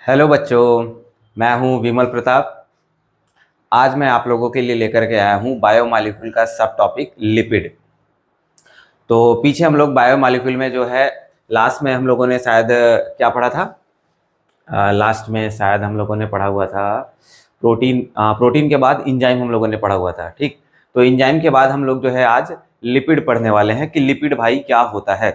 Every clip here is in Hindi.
हेलो बच्चों, मैं हूं विमल प्रताप। आज मैं आप लोगों के लिए लेकर के आया हूं बायोमॉलिक्यूल का सब टॉपिक लिपिड। तो पीछे हम लोग बायोमॉलिक्यूल में जो है लास्ट में हम लोगों ने शायद क्या पढ़ा था। लास्ट में शायद हम लोगों ने पढ़ा हुआ था प्रोटीन। प्रोटीन के बाद इंजाइम हम लोगों ने पढ़ा हुआ था। ठीक, तो इंजाइम के बाद हम लोग जो है आज लिपिड पढ़ने वाले हैं कि लिपिड भाई क्या होता है।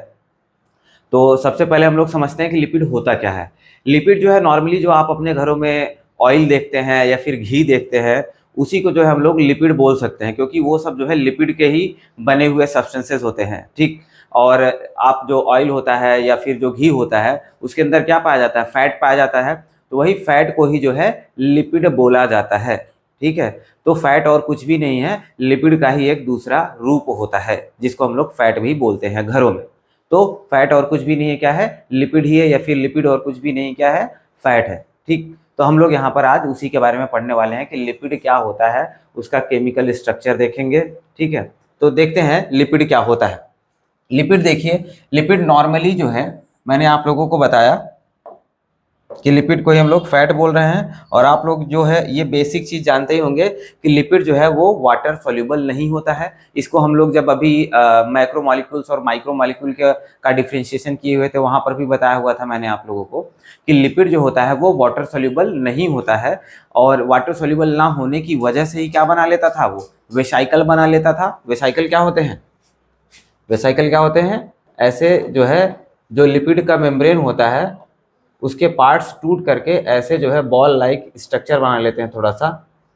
तो सबसे पहले हम लोग समझते हैं कि लिपिड होता क्या है। लिपिड जो है नॉर्मली जो आप अपने घरों में ऑयल देखते हैं या फिर घी देखते हैं, उसी को जो है हम लोग लिपिड बोल सकते हैं, क्योंकि वो सब जो है लिपिड के ही बने हुए सब्सटेंसेस होते हैं। ठीक, और आप जो ऑयल होता है या फिर जो घी होता है उसके अंदर क्या पाया जाता है, फैट पाया जाता है। तो वही फैट को ही जो है लिपिड बोला जाता है। ठीक है, तो फैट और कुछ भी नहीं है, लिपिड का ही एक दूसरा रूप होता है जिसको हम लोग फैट भी बोलते हैं घरों में। तो फैट और कुछ भी नहीं है, क्या है, लिपिड ही है, या फिर लिपिड और कुछ भी नहीं, क्या है, फैट है। ठीक, तो हम लोग यहाँ पर आज उसी के बारे में पढ़ने वाले हैं कि लिपिड क्या होता है, उसका केमिकल स्ट्रक्चर देखेंगे। ठीक है, तो देखते हैं लिपिड क्या होता है। लिपिड देखिए, लिपिड नॉर्मली जो है मैंने आप लोगों को बताया कि लिपिड को ही हम लोग फैट बोल रहे हैं, और आप लोग जो है ये बेसिक चीज़ जानते ही होंगे कि लिपिड जो है वो वाटर सोल्यूबल नहीं होता है। इसको हम लोग जब अभी मैक्रो मॉलिक्यूल्स और माइक्रो मॉलिक्यूल का डिफ्रेंशिएशन किए हुए थे वहाँ पर भी बताया हुआ था मैंने आप लोगों को कि लिपिड जो होता है वो वाटर सोल्यूबल नहीं होता है। और वाटर सोल्यूबल ना होने की वजह से ही क्या बना लेता था, वो वेसाइकल बना लेता था। वेसाइकल क्या होते हैं, वेसाइकल क्या होते हैं, ऐसे जो है जो लिपिड का मेम्ब्रेन होता है उसके पार्ट्स टूट करके ऐसे जो है बॉल लाइक स्ट्रक्चर बना लेते हैं, थोड़ा सा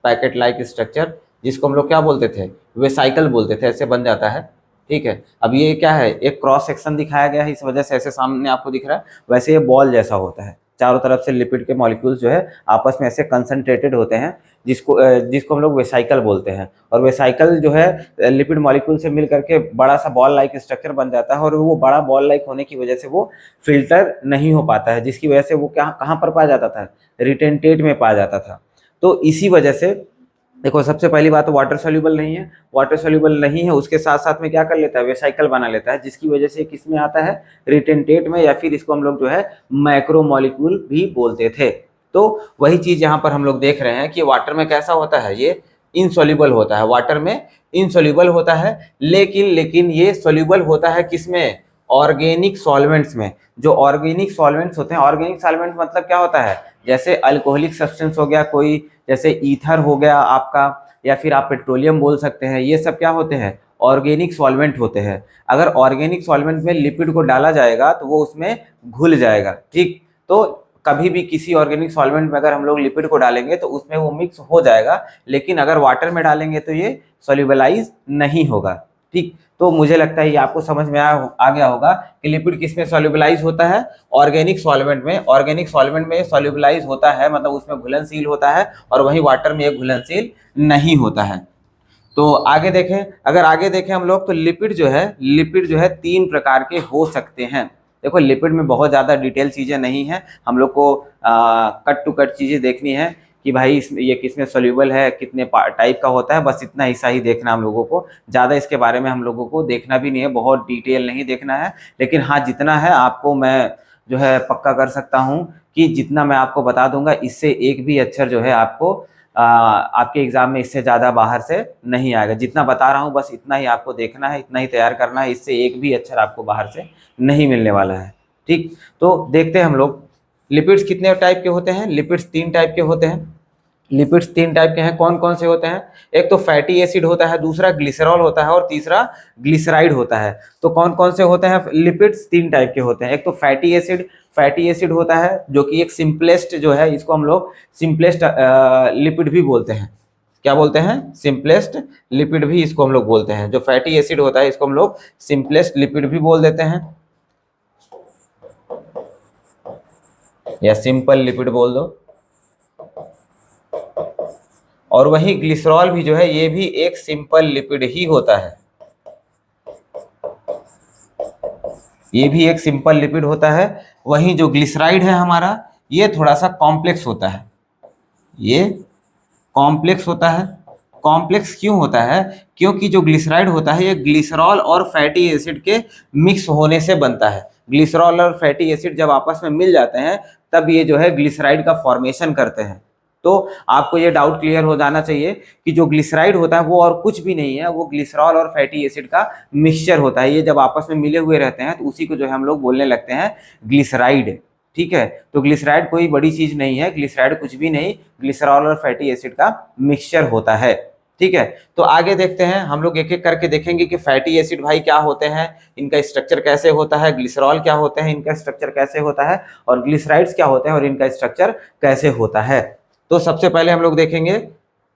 पैकेट लाइक स्ट्रक्चर, जिसको हम लोग क्या बोलते थे, वेसाइकल बोलते थे। ऐसे बन जाता है। ठीक है, अब ये क्या है, एक क्रॉस सेक्शन दिखाया गया है, इस वजह से ऐसे सामने आपको दिख रहा है। वैसे ये बॉल जैसा होता है, चारों तरफ से लिपिड के मॉलिक्यूल्स जो है आपस में ऐसे कंसंट्रेटेड होते हैं, जिसको हम लोग वेसाइकल बोलते हैं। और वेसाइकल जो है लिपिड मॉलिक्यूल से मिल करके बड़ा सा बॉल लाइक स्ट्रक्चर बन जाता है, और वो बड़ा बॉल लाइक होने की वजह से वो फिल्टर नहीं हो पाता है, जिसकी वजह से वो क्या कहाँ पर पाया जाता था, रिटेंटेट में पाया जाता था। तो इसी वजह से देखो, सबसे पहली बात तो वाटर सोल्यूबल नहीं है। वाटर सोल्यूबल नहीं है, उसके साथ साथ में क्या कर लेता है, वेसाइकल बना लेता है, जिसकी वजह से किस में आता है, रिटेंटेट में, या फिर इसको हम लोग जो है मैक्रो मॉलिक्यूल भी बोलते थे। तो वही चीज यहाँ पर हम लोग देख रहे हैं कि वाटर में कैसा होता है, ये इनसोल्यूबल होता है, वाटर में इनसोल्यूबल होता है। लेकिन ये सोल्यूबल होता है किसमें, ऑर्गेनिक सॉल्वेंट्स में। जो ऑर्गेनिक सॉल्वेंट्स होते हैं, ऑर्गेनिक सॉल्वेंट मतलब क्या होता है, जैसे अल्कोहलिक सब्सटेंस हो गया कोई, जैसे ईथर हो गया आपका, या फिर आप पेट्रोलियम बोल सकते हैं, ये सब क्या होते हैं, ऑर्गेनिक सॉल्वेंट होते हैं। अगर ऑर्गेनिक सॉल्वेंट में लिपिड को डाला जाएगा तो वो उसमें घुल जाएगा। ठीक, तो कभी भी किसी ऑर्गेनिक सॉल्वेंट में अगर हम लोग लिपिड को डालेंगे तो उसमें वो मिक्स हो जाएगा, लेकिन अगर वाटर में डालेंगे तो ये सोल्यूबलाइज नहीं होगा। ठीक, तो मुझे लगता है ये आपको समझ में आ गया होगा कि लिपिड किस में सोल्यूबलाइज होता है, ऑर्गेनिक सॉल्वेंट में। ऑर्गेनिक सॉल्वेंट में सोल्यूबलाइज होता है, मतलब उसमें घुलनशील होता है, और वहीं वाटर में ये घुलनशील नहीं होता है। तो आगे देखें, अगर आगे देखें हम लोग, तो लिपिड जो है 3 प्रकार के हो सकते हैं। देखो, लिपिड में बहुत ज़्यादा डिटेल चीज़ें नहीं हैं, हम लोग को कट टू कट चीज़ें देखनी है कि भाई ये किस में सोल्यूबल है, कितने टाइप का होता है, बस इतना हिस्सा ही देखना हम लोगों को। ज़्यादा इसके बारे में हम लोगों को देखना भी नहीं है, बहुत डिटेल नहीं देखना है। लेकिन हाँ, जितना है आपको मैं जो है पक्का कर सकता हूँ कि जितना मैं आपको बता दूंगा, इससे एक भी अक्षर जो है आपको आपके एग्जाम में इससे ज़्यादा बाहर से नहीं आएगा। जितना बता रहा हूँ बस इतना ही आपको देखना है, इतना ही तैयार करना है, इससे एक भी अक्षर आपको बाहर से नहीं मिलने वाला है। ठीक, तो देखते हैं हम लोग लिपिड्स कितने टाइप के होते हैं। लिपिड्स 3 टाइप के होते हैं। लिपिड्स 3 टाइप के हैं, कौन कौन से होते हैं, एक तो फैटी एसिड होता है, दूसरा ग्लिसरॉल होता है, और तीसरा ग्लिसराइड होता है। तो कौन कौन से होते हैं लिपिड्स, 3 टाइप के होते हैं। एक तो फैटी एसिड, फैटी एसिड होता है जो कि एक सिंपलेस्ट जो है, इसको हम लोग सिंपलेस्ट लिपिड भी बोलते हैं। क्या बोलते हैं, सिंपलेस्ट लिपिड भी इसको हम लोग बोलते हैं। जो फैटी एसिड होता है इसको हम लोग सिंपलेस्ट लिपिड भी बोल देते हैं, या सिंपल लिपिड बोल दो। और वही ग्लिसरॉल भी जो है ये भी एक सिंपल लिपिड ही होता है, ये भी एक सिंपल लिपिड होता है। वहीं जो ग्लिसराइड है हमारा, ये थोड़ा सा कॉम्प्लेक्स होता है, ये कॉम्प्लेक्स होता है। कॉम्प्लेक्स क्यों होता है, क्योंकि जो ग्लिसराइड होता है ये ग्लिसरॉल और फैटी एसिड के मिक्स होने से बनता है। ग्लिसरॉल और फैटी एसिड जब आपस में मिल जाते हैं तब ये जो है ग्लिसराइड का फॉर्मेशन करते हैं। तो आपको ये डाउट क्लियर हो जाना चाहिए कि जो ग्लिसराइड होता है वो और कुछ भी नहीं है, वो ग्लिसरॉल और फैटी एसिड का मिक्सचर होता है। ये जब आपस में मिले हुए रहते हैं तो उसी को जो है हम लोग बोलने लगते हैं ग्लिसराइड। ठीक है, तो ग्लिसराइड कोई बड़ी चीज नहीं है, ग्लिसराइड कुछ भी नहीं, ग्लिसरॉल और फैटी एसिड का मिक्सचर होता है। ठीक है, तो आगे देखते हैं, हम लोग एक एक करके देखेंगे कि फैटी एसिड भाई क्या होते हैं, इनका स्ट्रक्चर कैसे होता है, ग्लिसरॉल क्या होते हैं, इनका स्ट्रक्चर कैसे होता है, और ग्लिसराइड्स क्या होते हैं और इनका स्ट्रक्चर कैसे होता है। तो सबसे पहले हम लोग देखेंगे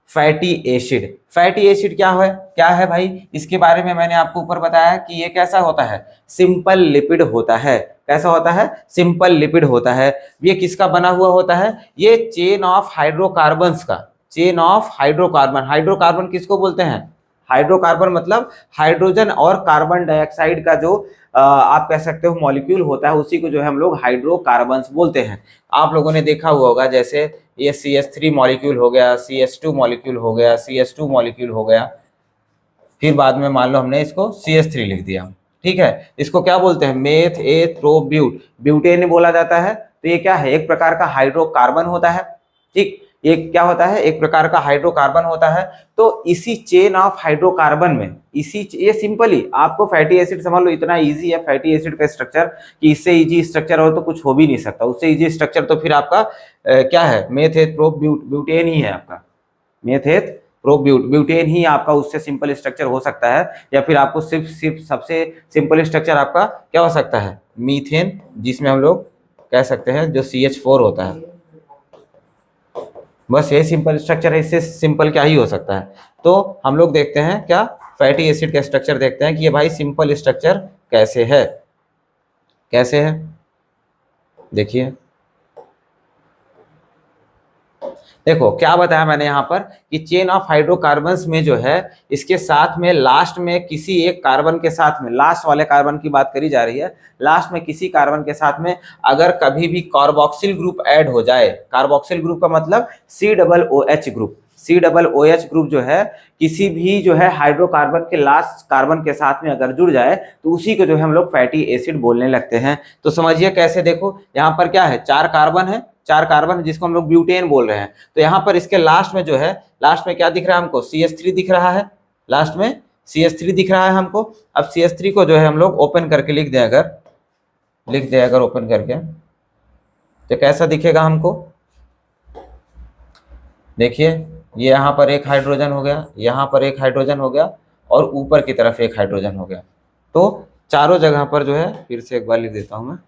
फैटी एसिड। फैटी एसिड क्या है भाई, इसके बारे में मैंने आपको ऊपर बताया कि ये कैसा होता है, सिंपल लिपिड होता है। कैसा होता है, सिंपल लिपिड होता है। ये किसका बना हुआ होता है, ये चेन ऑफ हाइड्रोकार्बन्स का, चेन ऑफ हाइड्रोकार्बन। हाइड्रोकार्बन किसको बोलते हैं, हाइड्रोकार्बन मतलब हाइड्रोजन और कार्बन डाइऑक्साइड का जो आप कह सकते हो मॉलिक्यूल होता है, उसी को जो है हम लोग हाइड्रोकार्बन्स बोलते हैं। आप लोगों ने देखा हुआ होगा, जैसे ये CH3 मॉलिक्यूल हो गया, CH2 मॉलिक्यूल हो गया, CH2 मॉलिक्यूल हो गया, फिर बाद में मान लो हमने इसको CH3 लिख दिया। ठीक है, इसको क्या बोलते हैं, मेथ एथ्रोब्यूट, ब्यूटेन बोला जाता है। तो ये क्या है, एक प्रकार का हाइड्रोकार्बन होता है। ठीक, ये क्या होता है, एक प्रकार का हाइड्रोकार्बन होता है। तो इसी चेन ऑफ हाइड्रोकार्बन में, ये सिंपली आपको फैटी एसिड समझ लो, इतना इजी है फैटी एसिड का स्ट्रक्चर कि इससे इजी स्ट्रक्चर और तो कुछ हो भी नहीं सकता। उससे इजी स्ट्रक्चर तो फिर आपका क्या है, ब्यूटेन ही है आपका, ब्यूटेन ही आपका उससे सिंपल स्ट्रक्चर हो सकता है। या फिर आपको सिर्फ सबसे सिंपल स्ट्रक्चर आपका क्या हो सकता है, मीथेन, जिसमें हम लोग कह सकते हैं जो CH4 होता है। बस ये सिंपल स्ट्रक्चर है, इससे सिंपल क्या ही हो सकता है। तो हम लोग देखते हैं क्या, फैटी एसिड का स्ट्रक्चर देखते हैं कि ये भाई सिंपल स्ट्रक्चर कैसे है, कैसे है। देखिए, देखो क्या बताया मैंने यहाँ पर कि चेन ऑफ हाइड्रोकार्बन्स में जो है, इसके साथ में लास्ट में किसी एक कार्बन के साथ में, लास्ट वाले कार्बन की बात करी जा रही है, लास्ट में किसी कार्बन के साथ में अगर कभी भी कार्बोक्सिल ग्रुप ऐड हो जाए, कार्बोक्सिल ग्रुप का मतलब COOH ग्रुप, COOH ग्रुप जो है किसी भी जो है हाइड्रोकार्बन के लास्ट कार्बन के साथ में अगर जुड़ जाए तो उसी को जो है हम लोग फैटी एसिड बोलने लगते हैं। तो समझिए कैसे, देखो यहाँ पर क्या है, 4 कार्बन है, 4 कार्बन जिसको हम लोग ब्यूटेन बोल रहे हैं। तो यहाँ पर इसके लास्ट में जो है, लास्ट में क्या दिख रहा है हमको, CH3 दिख रहा है, लास्ट में CH3 दिख रहा है हमको। अब CH3 को जो है हम लोग ओपन करके लिख दें अगर ओपन करके, तो कैसा दिखेगा हमको, देखिए ये यहाँ पर एक हाइड्रोजन हो गया, यहाँ पर एक हाइड्रोजन हो गया, और ऊपर की तरफ एक हाइड्रोजन हो गया। तो चारों जगह पर जो है, फिर से एक बार लिख देता हूं मैं,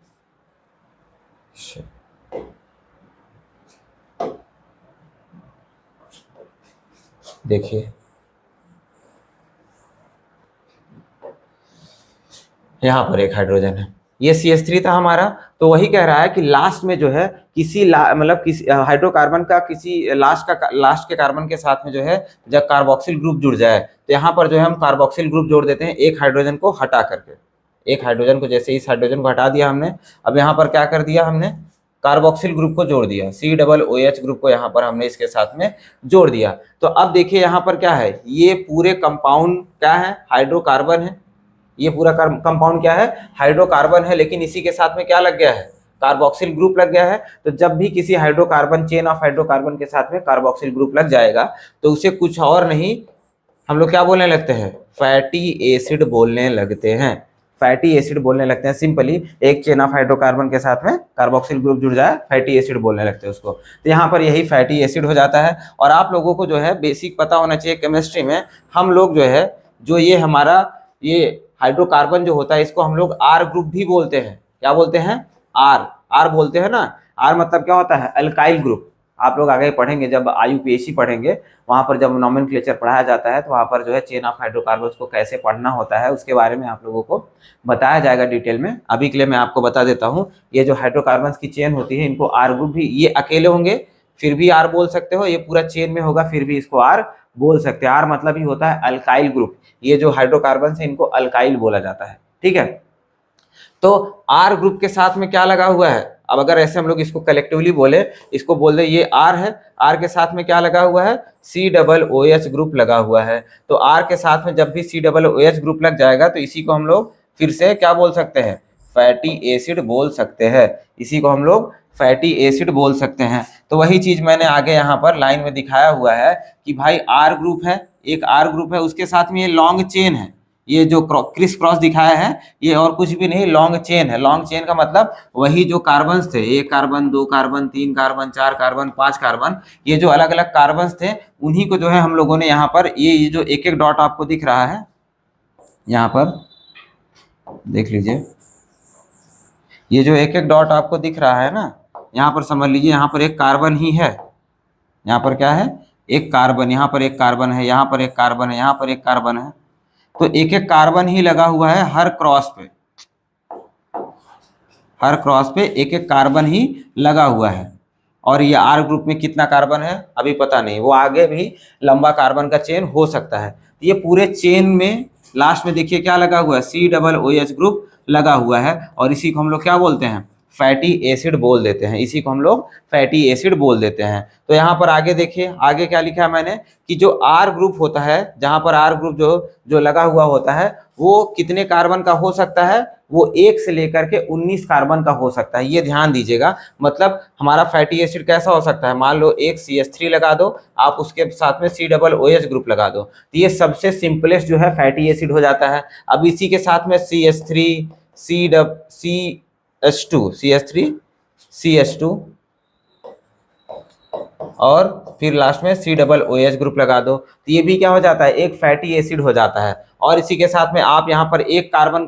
देखिए यहाँ पर एक हाइड्रोजन है, ये CH3 था हमारा। तो वही कह रहा है कि लास्ट में जो है किसी मतलब किसी हाइड्रोकार्बन का किसी लास्ट के कार्बन के साथ में जो है जब कार्बोक्सिल ग्रुप जुड़ जाए, तो यहाँ पर जो है हम कार्बोक्सिल ग्रुप जोड़ देते हैं एक हाइड्रोजन को हटा करके। एक हाइड्रोजन को, जैसे इस हाइड्रोजन को हटा दिया हमने, अब यहाँ पर क्या कर दिया हमने, कार्बोक्सिल ग्रुप को जोड़ दिया, COOH ग्रुप को यहाँ पर हमने इसके साथ में जोड़ दिया। तो अब देखिए यहाँ पर क्या है, ये पूरे कंपाउंड क्या है, हाइड्रोकार्बन है। ये पूरा कंपाउंड क्या है, हाइड्रोकार्बन है, लेकिन इसी के साथ में क्या लग गया है, कार्बोक्सिल ग्रुप लग गया है। तो जब भी किसी हाइड्रोकार्बन, चेन ऑफ हाइड्रोकार्बन के साथ में कार्बोक्सिल ग्रुप लग जाएगा तो उसे कुछ और नहीं, हम लोग क्या बोलने लगते हैं, फैटी एसिड बोलने लगते हैं, फैटी एसिड बोलने लगते हैं। सिंपली एक चेन ऑफ हाइड्रोकार्बन के साथ में कार्बोक्सिल ग्रुप जुड़ जाए, फैटी एसिड बोलने लगते हैं उसको। तो यहाँ पर यही फैटी एसिड हो जाता है। और आप लोगों को जो है बेसिक पता होना चाहिए केमिस्ट्री में, हम लोग जो है, जो ये हमारा ये हाइड्रोकार्बन जो होता है, इसको हम लोग R ग्रुप भी बोलते हैं। क्या बोलते हैं, R बोलते हैं ना। R मतलब क्या होता है, अल्काइल ग्रुप। आप लोग आगे पढ़ेंगे, जब IUPAC पढ़ेंगे, वहाँ पर जब नॉमेनक्लेचर पढ़ाया जाता है तो वहाँ पर जो है चेन ऑफ हाइड्रोकार्बन्स को कैसे पढ़ना होता है उसके बारे में आप लोगों को बताया जाएगा डिटेल में। अभी के लिए मैं आपको बता देता हूँ, ये जो हाइड्रोकार्बन्स की चेन होती है, इनको R ग्रुप भी, ये अकेले होंगे फिर भी R बोल सकते हो, ये पूरा चेन में होगा फिर भी इसको R बोल सकते हैं। R मतलब ही होता है अल्काइल ग्रुप। ये जो हाइड्रोकार्बन है इनको अल्काइल बोला जाता है। ठीक है, तो R ग्रुप के साथ में क्या लगा हुआ है, अब अगर ऐसे हम लोग इसको कलेक्टिवली बोले, इसको बोल दे ये R है, R के साथ में क्या लगा हुआ है, COOH ग्रुप लगा हुआ है। तो R के साथ में जब भी COOH ग्रुप लग जाएगा तो इसी को हम लोग फिर से क्या बोल सकते हैं, फैटी एसिड बोल सकते हैं, इसी को हम लोग फैटी एसिड बोल सकते हैं। तो वही चीज मैंने आगे यहाँ पर लाइन में दिखाया हुआ है कि भाई आर ग्रुप है, एक आर ग्रुप है, उसके साथ में ये लॉन्ग चेन है, ये जो क्रिस क्रॉस दिखाया है ये और कुछ भी नहीं, लॉन्ग चेन है। लॉन्ग चेन का मतलब वही जो कार्बन थे, 1 carbon 2 carbon 3 carbon 4 carbon 5 carbon, ये जो अलग अलग कार्बन थे उन्हीं को जो है हम लोगों ने यहाँ पर ये जो एक एक डॉट आपको दिख रहा है यहाँ पर देख लीजिए, ये जो एक एक डॉट आपको दिख रहा है ना, यहाँ पर समझ लीजिए यहाँ पर एक कार्बन ही है, यहाँ पर क्या है, एक कार्बन, यहाँ पर एक कार्बन है, यहाँ पर एक कार्बन है, यहाँ पर एक कार्बन है। तो एक एक कार्बन ही लगा हुआ है हर क्रॉस पे, हर क्रॉस पे एक एक कार्बन ही लगा हुआ है। और ये आर ग्रुप में कितना कार्बन है अभी पता नहीं, वो आगे भी लंबा कार्बन का चेन हो सकता है। ये पूरे चेन में लास्ट में देखिए क्या लगा हुआ है, COOH ग्रुप लगा हुआ है, और इसी को हम लोग क्या बोलते हैं, फैटी एसिड बोल देते हैं, इसी को हम लोग फैटी एसिड बोल देते हैं। तो यहाँ पर आगे देखिए, आगे क्या लिखा है मैंने कि जो आर ग्रुप होता है, जहाँ पर आर ग्रुप जो लगा हुआ होता है वो कितने कार्बन का हो सकता है, वो 1 से लेकर के 19 कार्बन का हो सकता है। ये ध्यान दीजिएगा, मतलब हमारा फैटी एसिड कैसा हो सकता है, मान लो एक CH3 लगा दो, आप उसके साथ में COOH ग्रुप लगा दो, तो ये सबसे सिंपलेस्ट जो है फैटी एसिड हो जाता है। अब इसी के साथ में CH3 CH2 और फिर लास्ट में COOH ग्रुप लगा दो, तो ये भी क्या हो जाता है, एक फैटी एसिड हो जाता है। और इसी के साथ में आप यहाँ पर एक कार्बन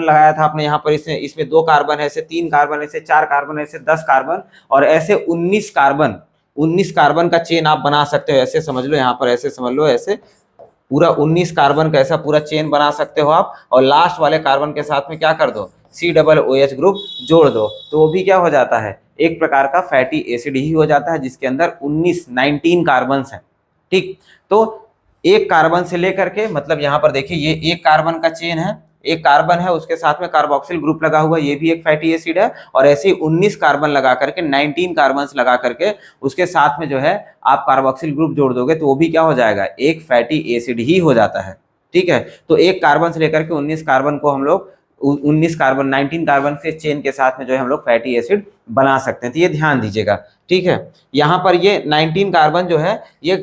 लगाया था आपने, यहाँ पर इसमें 2 कार्बन है, ऐसे 3 कार्बन, ऐसे 4 कार्बन, ऐसे 10 कार्बन, और ऐसे 19 कार्बन का चेन आप बना सकते हो। ऐसे समझ लो, यहाँ पर ऐसे समझ लो, ऐसे पूरा 19 कार्बन का ऐसा पूरा चेन बना सकते हो आप, और लास्ट वाले कार्बन के साथ में क्या कर दो, COOH ग्रुप जोड़ दो, तो वो भी क्या हो जाता है, एक प्रकार का फैटी एसिड ही हो जाता है, जिसके अंदर 19 कार्बन हैं। ठीक, तो एक कार्बन से लेकर के, मतलब यहाँ पर देखिए ये एक कार्बन का चेन है, एक कार्बन है उसके साथ में कार्बोक्सिल ग्रुप लगा हुआ, ये भी एक फैटी एसिड है, और ऐसे ही 19 कार्बन लगा करके, 19 कार्बन लगा करके उसके साथ में जो है आप कार्बोक्सिल ग्रुप जोड़ दोगे, तो वो भी क्या हो जाएगा, एक फैटी एसिड ही हो जाता है। ठीक है, तो एक कार्बन से लेकर के 19 कार्बन को हम लोग 19 कार्बन के चेन के साथ में जो है हम लोग फैटी एसिड बना सकते हैं। तो ये ध्यान दीजिएगा। ठीक है, यहाँ पर ये 19 कार्बन जो है, ये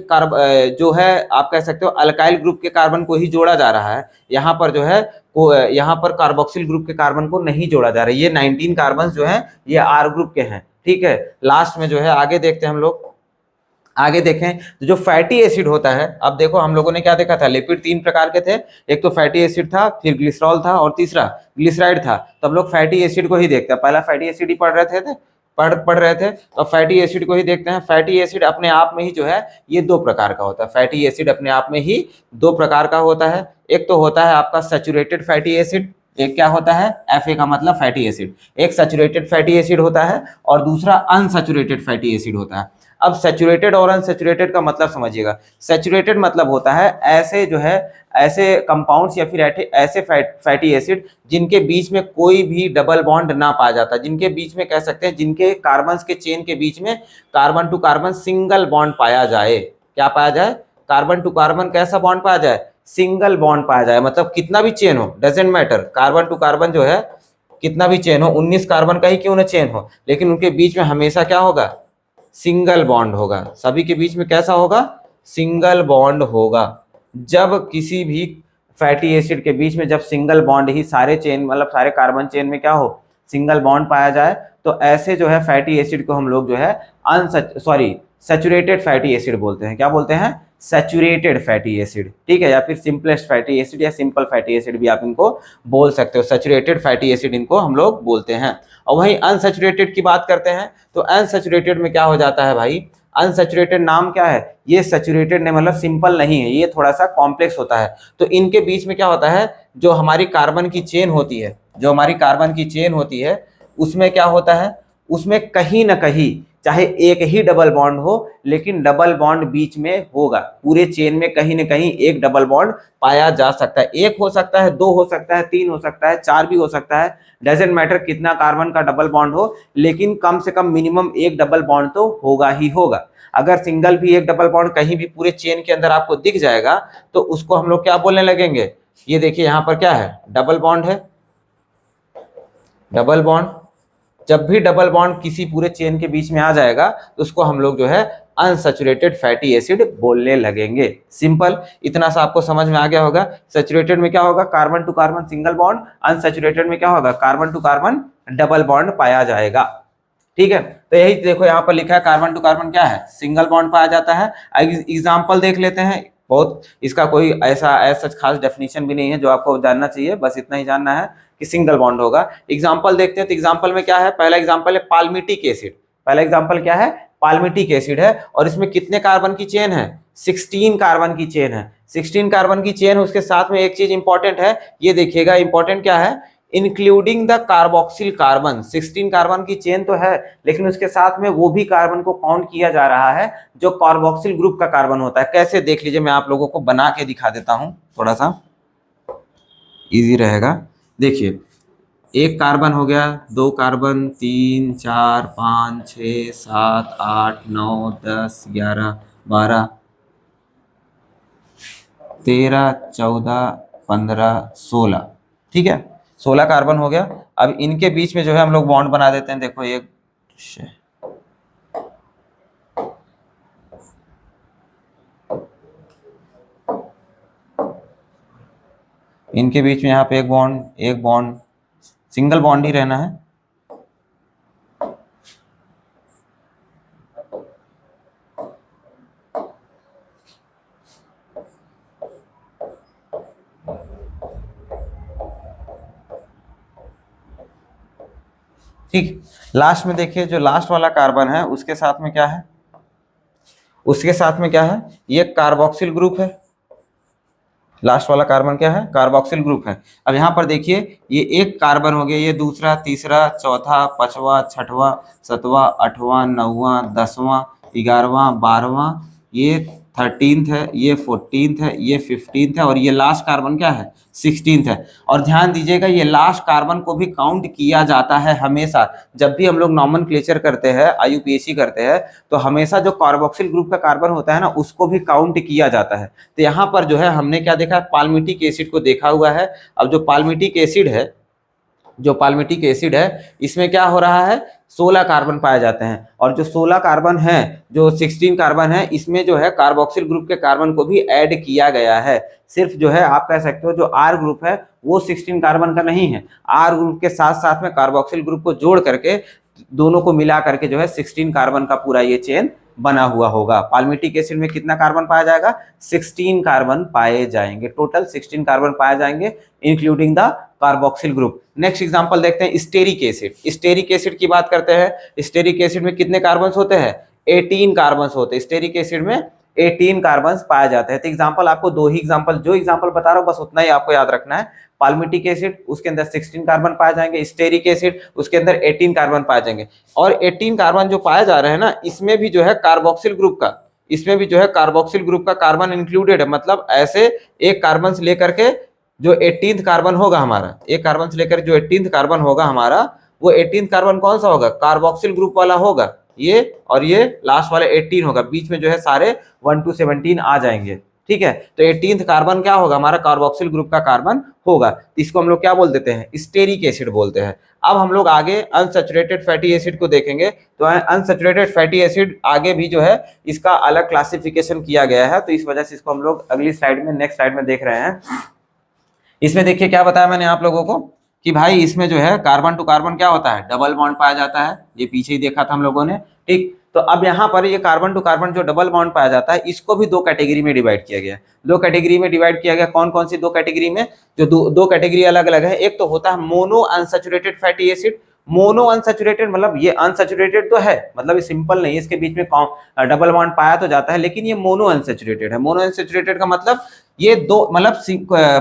जो है आप कह सकते हो अल्काइल ग्रुप के कार्बन को ही जोड़ा जा रहा है, यहाँ पर जो है यहाँ पर कार्बोक्सिल ग्रुप के कार्बन को नहीं जोड़ा जा रहा है। ये 19 कार्बन जो है ये आर ग्रुप के हैं। ठीक है, लास्ट में जो है आगे देखते हैं हम लोग, आगे देखें तो जो फैटी एसिड होता है, अब देखो हम लोगों ने क्या देखा था, लिपिड 3 प्रकार के थे, एक तो फैटी एसिड था, फिर ग्लिसरॉल था, और तीसरा ग्लिसराइड था। तो हम लोग फैटी एसिड को ही देखते हैं, पहला फैटी एसिड ही पढ़ रहे थे, तो फैटी एसिड को ही देखते हैं। फैटी एसिड अपने आप में ही जो है ये 2 प्रकार का होता है, फैटी एसिड अपने आप में ही 2 प्रकार का होता है। एक तो होता है आपका सैचुरेटेड फैटी एसिड, एक क्या होता है, Fa का मतलब फैटी एसिड, एक सैचुरेटेड फैटी एसिड होता है, और दूसरा अनसैचुरेटेड फैटी एसिड होता है। अब सैचुरेटेड और अनसैचुरेटेड का मतलब समझिएगा। सैचुरेटेड मतलब होता है ऐसे जो है ऐसे कंपाउंड्स या फिर ऐसे फैटी एसिड जिनके बीच में कोई भी डबल बॉन्ड ना पाया जाता, जिनके बीच में कह सकते हैं, जिनके कार्बन्स के चेन के बीच में carbon to carbon single bond पाया जाए। क्या पाया जाए, कार्बन टू कार्बन कैसा बॉन्ड पाया जाए, सिंगल बॉन्ड पाया जाए। मतलब कितना भी चेन हो, doesn't matter, carbon to carbon जो है कितना भी चेन हो, 19 कार्बन का ही क्यों ना चेन हो, लेकिन उनके बीच में हमेशा क्या होगा, सिंगल बॉन्ड होगा। सभी के बीच में कैसा होगा, सिंगल बॉन्ड होगा। जब किसी भी फैटी एसिड के बीच में जब सिंगल बॉन्ड ही सारे चेन, मतलब सारे कार्बन चेन में क्या हो, सिंगल बॉन्ड पाया जाए, तो ऐसे जो है फैटी एसिड को हम लोग जो है सैचुरेटेड फैटी एसिड बोलते हैं। क्या बोलते हैं, सैचुरेटेड फैटी एसिड। ठीक है, या फिर सिंपलेस्ट फैटी एसिड या सिंपल फैटी एसिड भी आप इनको बोल सकते हो। सैचुरेटेड फैटी एसिड इनको हम लोग बोलते हैं। और वहीं अनसैचुरेटेड की बात करते हैं, तो अनसैचुरेटेड में क्या हो जाता है भाई, अनसैचुरेटेड नाम क्या है, ये सैचुरेटेड नहीं, मतलब सिंपल नहीं है, ये थोड़ा सा कॉम्प्लेक्स होता है। तो इनके बीच में क्या होता है, जो हमारी कार्बन की चेन होती है, जो हमारी कार्बन की चेन होती है, उसमें क्या होता है, उसमें कहीं ना कहीं चाहे एक ही डबल बॉन्ड हो, लेकिन डबल बॉन्ड बीच में होगा। पूरे चेन में कहीं ना कहीं एक डबल बॉन्ड पाया जा सकता है। एक हो सकता है, 2 हो सकता है, 3 हो सकता है, 4 भी हो सकता है, डजेंट मैटर कितना कार्बन का डबल बॉन्ड हो, लेकिन कम से कम मिनिमम एक डबल बॉन्ड तो होगा ही होगा। अगर सिंगल भी एक डबल बॉन्ड कहीं भी पूरे चेन के अंदर आपको दिख जाएगा, तो उसको हम लोग क्या बोलने लगेंगे, ये देखिए यहाँ पर क्या है, डबल बॉन्ड है। डबल बॉन्ड, जब भी डबल बॉन्ड किसी पूरे चेन के बीच में आ जाएगा तो उसको हम लोग जो है अनसैचुरेटेड फैटी एसिड बोलने लगेंगे। सिंपल, इतना सा आपको समझ में आ गया होगा। सैचुरेटेड में क्या होगा, carbon to carbon single bond, unsaturated में क्या होगा, carbon to carbon double bond पाया जाएगा। ठीक है, तो यही देखो यहाँ पर लिखा है कार्बन टू कार्बन क्या है, सिंगल बॉन्ड पाया जाता है। एग्जाम्पल देख लेते हैं, बहुत इसका कोई ऐसा सच खास डेफिनेशन भी नहीं है जो आपको जानना चाहिए, बस इतना ही जानना है कि सिंगल बॉन्ड होगा। एग्जाम्पल देखते हैं, तो एग्जाम्पल में क्या है, पहला एग्जाम्पल है पाल्मिटिक एसिड। पहला एग्जाम्पल क्या है, पाल्मिटिक एसिड है, और इसमें कितने कार्बन की चेन है, 16 कार्बन की चेन है। 16 कार्बन की चेन, उसके साथ में एक चीज इंपॉर्टेंट है, ये देखिएगा इंपॉर्टेंट क्या है, including the carboxyl carbon. 16 carbon की चेन तो है, लेकिन उसके साथ में वो भी कार्बन को काउंट किया जा रहा है जो कार्बोक्सिल ग्रुप का कार्बन होता है। कैसे, देख लीजिए, मैं आप लोगों को बना के दिखा देता हूं, थोड़ा सा इजी रहेगा। देखिए, एक कार्बन हो गया, दो कार्बन, 3 4 5 6 7 8 9 10 11 12 13 14 15 16, ठीक है, 16 कार्बन हो गया। अब इनके बीच में जो है हम लोग बॉन्ड बना देते हैं। देखो, एक इनके बीच में यहाँ पे एक बॉन्ड, सिंगल बॉन्ड ही रहना है। ठीक, लास्ट में देखिए, जो लास्ट वाला कार्बन है उसके साथ में क्या है, उसके साथ में क्या है, ये कार्बोक्सिल ग्रुप है। लास्ट वाला कार्बन क्या है, कार्बोक्सिल ग्रुप है। अब यहाँ पर देखिए, ये एक कार्बन हो गया, ये दूसरा, तीसरा, चौथा, पांचवा, छठवां, सातवां, आठवां, नौवां, 10वां, 11वां, 12वां, ये 13th है, ये 14th है, ये 15th है, और ये लास्ट कार्बन क्या है, 16th है। और ध्यान दीजिएगा, ये लास्ट कार्बन को भी काउंट किया जाता है हमेशा। जब भी हम लोग नॉमेनक्लेचर करते हैं, IUPAC करते हैं, तो हमेशा जो कार्बोक्सिल ग्रुप का कार्बन होता है ना, उसको भी काउंट किया जाता है। तो यहाँ पर जो है हमने क्या देखा, पाल्मिटिक एसिड को देखा हुआ है। अब जो पाल्मिटिक एसिड है, इसमें क्या हो रहा है, 16 कार्बन पाए जाते हैं, और जो 16 कार्बन है, जो 16 कार्बन है, इसमें जो है कार्बोक्सिल ग्रुप के कार्बन को भी ऐड किया गया है। सिर्फ जो है आप कह सकते हो जो R ग्रुप है वो 16 कार्बन का नहीं है, R ग्रुप के साथ साथ में कार्बोक्सिल ग्रुप को जोड़ करके, दोनों को मिला करके जो है 16 कार्बन का पूरा ये चेन बना हुआ होगा। पाल्मिटिक एसिड में कितना कार्बन पाया जाएगा, 16 कार्बन पाए जाएंगे, टोटल 16 कार्बन पाए जाएंगे, including the carboxyl group. Next example देखते हैं, स्टेरिक एसिड। स्टेरिक एसिड की बात करते हैं। स्टेरिक एसिड में कितने कार्बन्स होते हैं, 18 कार्बन्स होते हैं। स्टेरिक एसिड में 18 कार्बन्स पाए जाते हैं। तो एग्जांपल आपको दो ही एग्जांपल, जो एग्जांपल बता रहा हूं बस उतना ही आपको याद रखना है। पाल्मिटिक एसिड, उसके अंदर 16 कार्बन पाए जाएंगे। स्टेरिक एसिड, उसके अंदर 18 कार्बन पाए जाएंगे। और 18 कार्बन जो पाए जा रहे हैं ना, इसमें भी जो है कार्बोक्सिल ग्रुप का, इसमें भी जो है कार्बोक्सिल ग्रुप का कार्बन इंक्लूडेड है। मतलब ऐसे एक कार्बन से लेकर के जो 18th कार्बन होगा हमारा, एक कार्बन से लेकर जो 18th कार्बन होगा हमारा, वो 18th कार्बन कौन सा होगा, कार्बोक्सिल ग्रुप वाला होगा। ये और ये लास्ट वाले 18 होगा, बीच में जो है सारे 1 to 17 आ जाएंगे। ठीक है, तो 18th कार्बन क्या होगा, हमारा कार्बोक्सिल ग्रुप का कार्बन होगा। इसको हम लोग क्या बोल देते हैं, स्टेरिक एसिड बोलते हैं। अब हम लोग आगे अनसैचुरेटेड फैटी एसिड को देखेंगे। तो अनसैचुरेटेड फैटी एसिड आगे भी जो है इसका अलग क्लासिफिकेशन किया गया है, तो इस वजह से इसको हम लोग अगली स्लाइड में, नेक्स्ट स्लाइड में देख रहे हैं। इसमें देखिए क्या बताया मैंने आप लोगों को कि भाई इसमें जो है कार्बन टू कार्बन क्या होता है, डबल बॉन्ड पाया जाता है। ये पीछे ही देखा था हम लोगों ने। ठीक, तो अब यहाँ पर ये कार्बन टू कार्बन जो डबल बॉन्ड पाया जाता है, इसको भी दो कैटेगरी में डिवाइड किया गया। दो कैटेगरी में डिवाइड किया गया। कौन कौन सी दो कैटेगरी में, जो दो कैटेगरी अलग अलग है। एक तो होता है mono unsaturated fatty acid. Mono unsaturated मतलब ये अनसैचुरेटेड तो है, मतलब ये सिंपल नहीं है, इसके बीच में डबल बॉन्ड पाया तो जाता है, लेकिन ये मोनो अनसैचुरेटेड है। मोनो अनसैचुरेटेड का मतलब ये दो, मतलब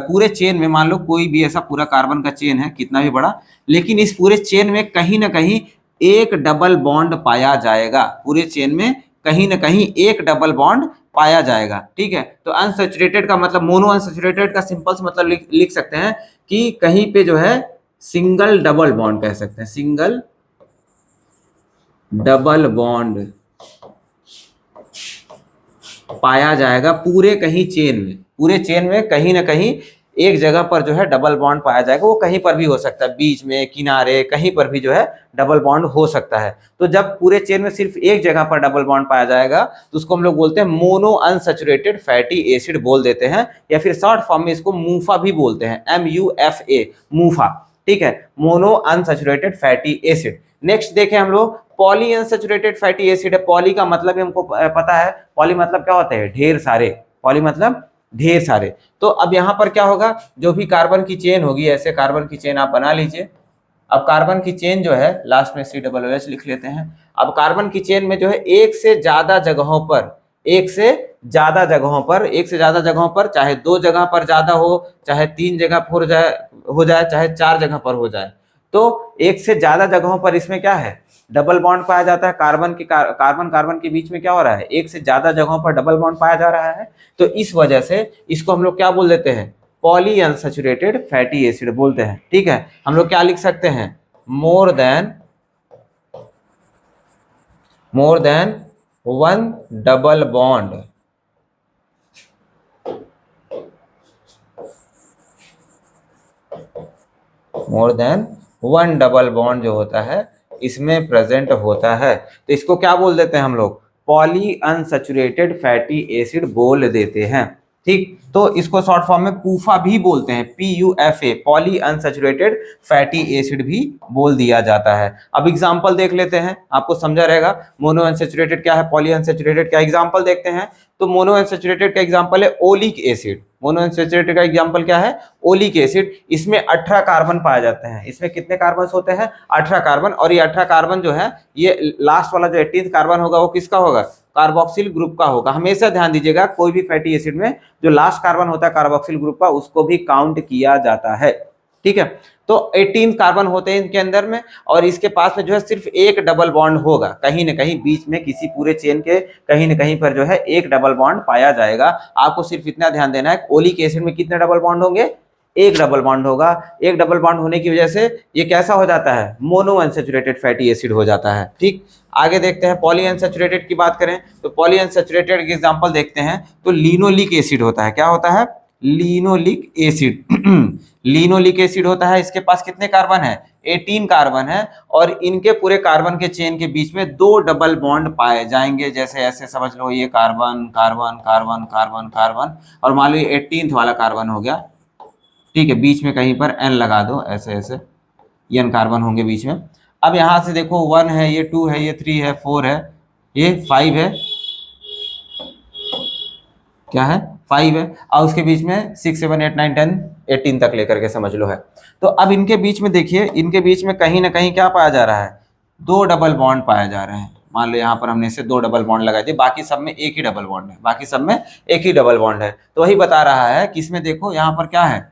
पूरे चेन में मान लो कोई भी ऐसा पूरा कार्बन का चेन है कितना भी बड़ा, लेकिन इस पूरे चेन में कहीं ना कहीं एक डबल बॉन्ड पाया जाएगा। पूरे चेन में कहीं ना कहीं एक डबल बॉन्ड पाया जाएगा। ठीक है, तो अनसैचुरेटेड का मतलब, मोनो अनसैचुरेटेड का सिंपल से मतलब लिख सकते हैं कि कहीं पे जो है सिंगल डबल बॉन्ड कह सकते हैं, सिंगल डबल बॉन्ड पाया जाएगा पूरे कहीं चेन में। पूरे चेन में कहीं ना कहीं एक जगह पर जो है डबल बॉन्ड पाया जाएगा, वो कहीं पर भी हो सकता है, बीच में, किनारे, कहीं पर भी जो है डबल बॉन्ड हो सकता है। तो जब पूरे चेन में सिर्फ एक जगह पर डबल बॉन्ड पाया जाएगा तो उसको हम लोग बोलते हैं मोनो अनसैचुरेटेड फैटी एसिड बोल देते हैं, या फिर शॉर्ट फॉर्म में इसको मूफा भी बोलते हैं, MUFA, मूफा। ठीक है, mono unsaturated fatty acid. Next देखें हम लोग पॉली अनसैचुरेटेड फैटी एसिड है। पॉली का मतलब हमको पता है, पॉली मतलब क्या होता है, ढेर सारे, पॉली मतलब ढेर सारे। तो अब यहां पर क्या होगा, जो भी कार्बन की चेन होगी, ऐसे कार्बन की चेन आप बना लीजिए। अब कार्बन की चेन जो है, लास्ट में COOH लिख लेते हैं। अब कार्बन की चेन में जो है एक से ज्यादा जगहों पर, एक से ज्यादा जगहों पर, चाहे 2 जगह पर ज्यादा हो, चाहे 3 जगह पर हो जाए, चाहे 4 जगह पर हो जाए, तो एक से ज्यादा जगहों पर इसमें क्या है, डबल बॉन्ड पाया जाता है। कार्बन के बीच में क्या हो रहा है, एक से ज्यादा जगहों पर डबल बॉन्ड पाया जा रहा है। तो इस वजह से इसको हम लोग क्या बोल देते हैं, पॉली अनसैचुरेटेड फैटी एसिड बोलते हैं। ठीक है, हम लोग क्या लिख सकते हैं, more than 1 double bond, more than 1 double bond जो होता है इसमें प्रेजेंट होता है, तो इसको क्या बोल देते हैं हम लोग, पॉली अनसैचुरेटेड फैटी एसिड बोल देते हैं। ठीक, तो इसको शॉर्ट फॉर्म में पूफा भी बोलते हैं, PUFA, poly unsaturated fatty acid भी बोल दिया जाता है। अब एग्जांपल देख लेते हैं, आपको समझा रहेगा मोनो अनसैचुरेटेड क्या है, पॉली अनसैचुरेटेड क्या, एग्जांपल देखते हैं। तो मोनो अनसैचुरेटेड का एग्जांपल है ओलिक एसिड। मोनो अनसैचुरेटेड का एग्जांपल क्या है, ओलिक एसिड। इसमें 18 कार्बन पाए जाते हैं। इसमें कितने कार्बन होते हैं, 18 कार्बन। और ये 18 कार्बन जो है, ये लास्ट वाला जो 18th कार्बन होगा वो किसका होगा, कार्बोक्सिल ग्रुप का होगा। हमेशा ध्यान दीजिएगा, कोई भी फैटी एसिड में जो लास्ट कार्बन होता है कार्बोक्सिल ग्रुप का, उसको भी काउंट किया जाता है। ठीक है, तो 18 कार्बन होते हैं इनके अंदर में, और इसके पास में जो है सिर्फ एक डबल बॉन्ड होगा, कहीं ना कहीं बीच में किसी पूरे चेन के कहीं ना कहीं पर जो है एक डबल बॉन्ड पाया जाएगा। आपको सिर्फ इतना ध्यान देना है, ओलिक एसिड में कितने डबल बॉन्ड होंगे, एक डबल बॉन्ड होगा। एक डबल बॉन्ड होने की वजह से ये कैसा हो जाता है, मोनो अनसैचुरेटेड फैटी एसिड हो जाता है। ठीक, आगे देखते हैं पॉली अनसैचुरेटेड की बात करें तो पॉली अनसैचुरेटेड के एग्जांपल देखते हैं तो लिनोलिक एसिड होता है। क्या होता है, लिनोलिक एसिड। लिनोलिक एसिड होता है, इसके पास कितने कार्बन है, 18 कार्बन है, और इनके पूरे कार्बन के चेन के बीच में 2 डबल बॉन्ड पाए जाएंगे। जैसे ऐसे समझ लो, ये carbon carbon carbon carbon carbon, और मान लो ये 18th वाला कार्बन हो गया। ठीक है, बीच में कहीं पर N लगा दो, ऐसे ऐसे N कार्बन होंगे बीच में। अब यहां से देखो 1 है, ये 2 है, ये 3 है, 4 है, ये 5 है, क्या है, 5 है, और उसके बीच में 6 7 8 9 10 18 तक लेकर के समझ लो है। तो अब इनके बीच में देखिए, इनके बीच में कहीं ना कहीं क्या पाया जा रहा है, 2 डबल बॉन्ड पाए जा रहे हैं। मान लो यहाँ पर हमने इसे 2 डबल बॉन्ड लगा दिए, बाकी सब में एक ही डबल बॉन्ड है, बाकी सब में एक ही डबल बॉन्ड है। तो वही बता रहा है कि इसमें देखो यहाँ पर क्या है,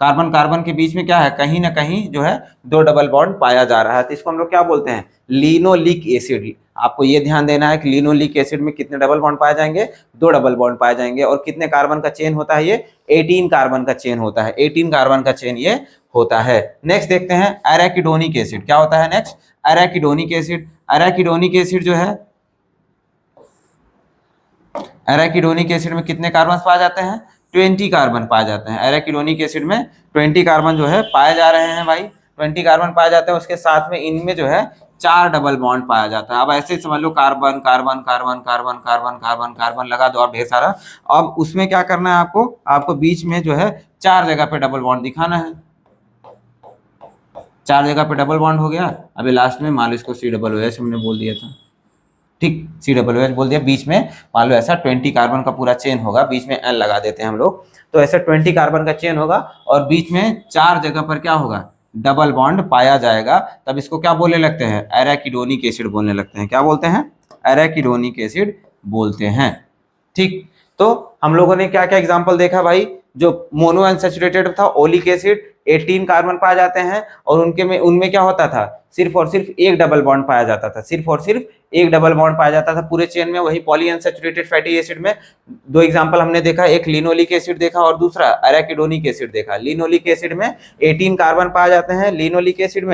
कार्बन कार्बन के बीच में क्या है, कहीं ना कहीं जो है 2 डबल बॉन्ड पाया जा रहा है। तो इसको हम लोग क्या बोलते हैं, लिनोलिक एसिड। आपको ये ध्यान देना है कि लिनोलिक एसिड में कितने डबल बॉन्ड पाए जाएंगे, 2 डबल बॉन्ड पाए जाएंगे। और कितने कार्बन का चेन होता है, ये 18 कार्बन का चेन होता है, 18 कार्बन का चेन ये होता है। नेक्स्ट देखते हैं एराकिडोनिक एसिड। क्या होता है next, arachidonic acid. Arachidonic acid जो है, एराकिडोनिक एसिड में कितने कार्बन पाए जाते हैं, 20 कार्बन पाए जाते हैं। एराकिडोनिक एसिड में 20 कार्बन जो है पाए जा रहे हैं भाई, 20 कार्बन पाए जाते हैं। उसके साथ में इनमें जो है 4 डबल बॉन्ड पाया जाता है। अब ऐसे समझ लो, carbon carbon carbon carbon carbon carbon carbon लगा दो आप ढेर सारा। अब उसमें क्या करना है आपको, आपको बीच में जो है 4 जगह पे डबल बॉन्ड दिखाना है। 4 जगह पे डबल बॉन्ड हो गया। अभी लास्ट में मान लो इसको COOH हमने बोल दिया था, ठीक, COOH बोल दिया। बीच में मान लो ऐसा 20 कार्बन का पूरा चेन होगा, बीच में N लगा देते हैं हम लोग। तो ऐसा 20 कार्बन का चेन होगा और बीच में 4 जगह पर क्या होगा, डबल बॉन्ड पाया जाएगा। तब इसको क्या बोलने लगते हैं, एराकिडोनिक एसिड बोलने लगते हैं। क्या बोलते हैं, एराकिडोनिक एसिड बोलते हैं। ठीक, तो हम लोगों ने क्या क्या एग्जाम्पल देखा भाई, जो मोनो अनसैचुरेटेड था ओलिक एसिड, 18 कार्बन पाए जाते हैं, और उनमें क्या होता था, सिर्फ और सिर्फ एक डबल बॉन्ड पाया जाता था, सिर्फ और सिर्फ एक डबल बॉन्ड पाया जाता था पूरे चेन में। वही पॉली अनसैचुरेटेड फैटी एसिड में 2 एग्जांपल हमने देखा, एक लिनोलिक एसिड देखा और दूसरा एराकिडोनिक एसिड देखा। लिनोलिक एसिड में 18 कार्बन पाए जाते हैं, लिनोलिक एसिड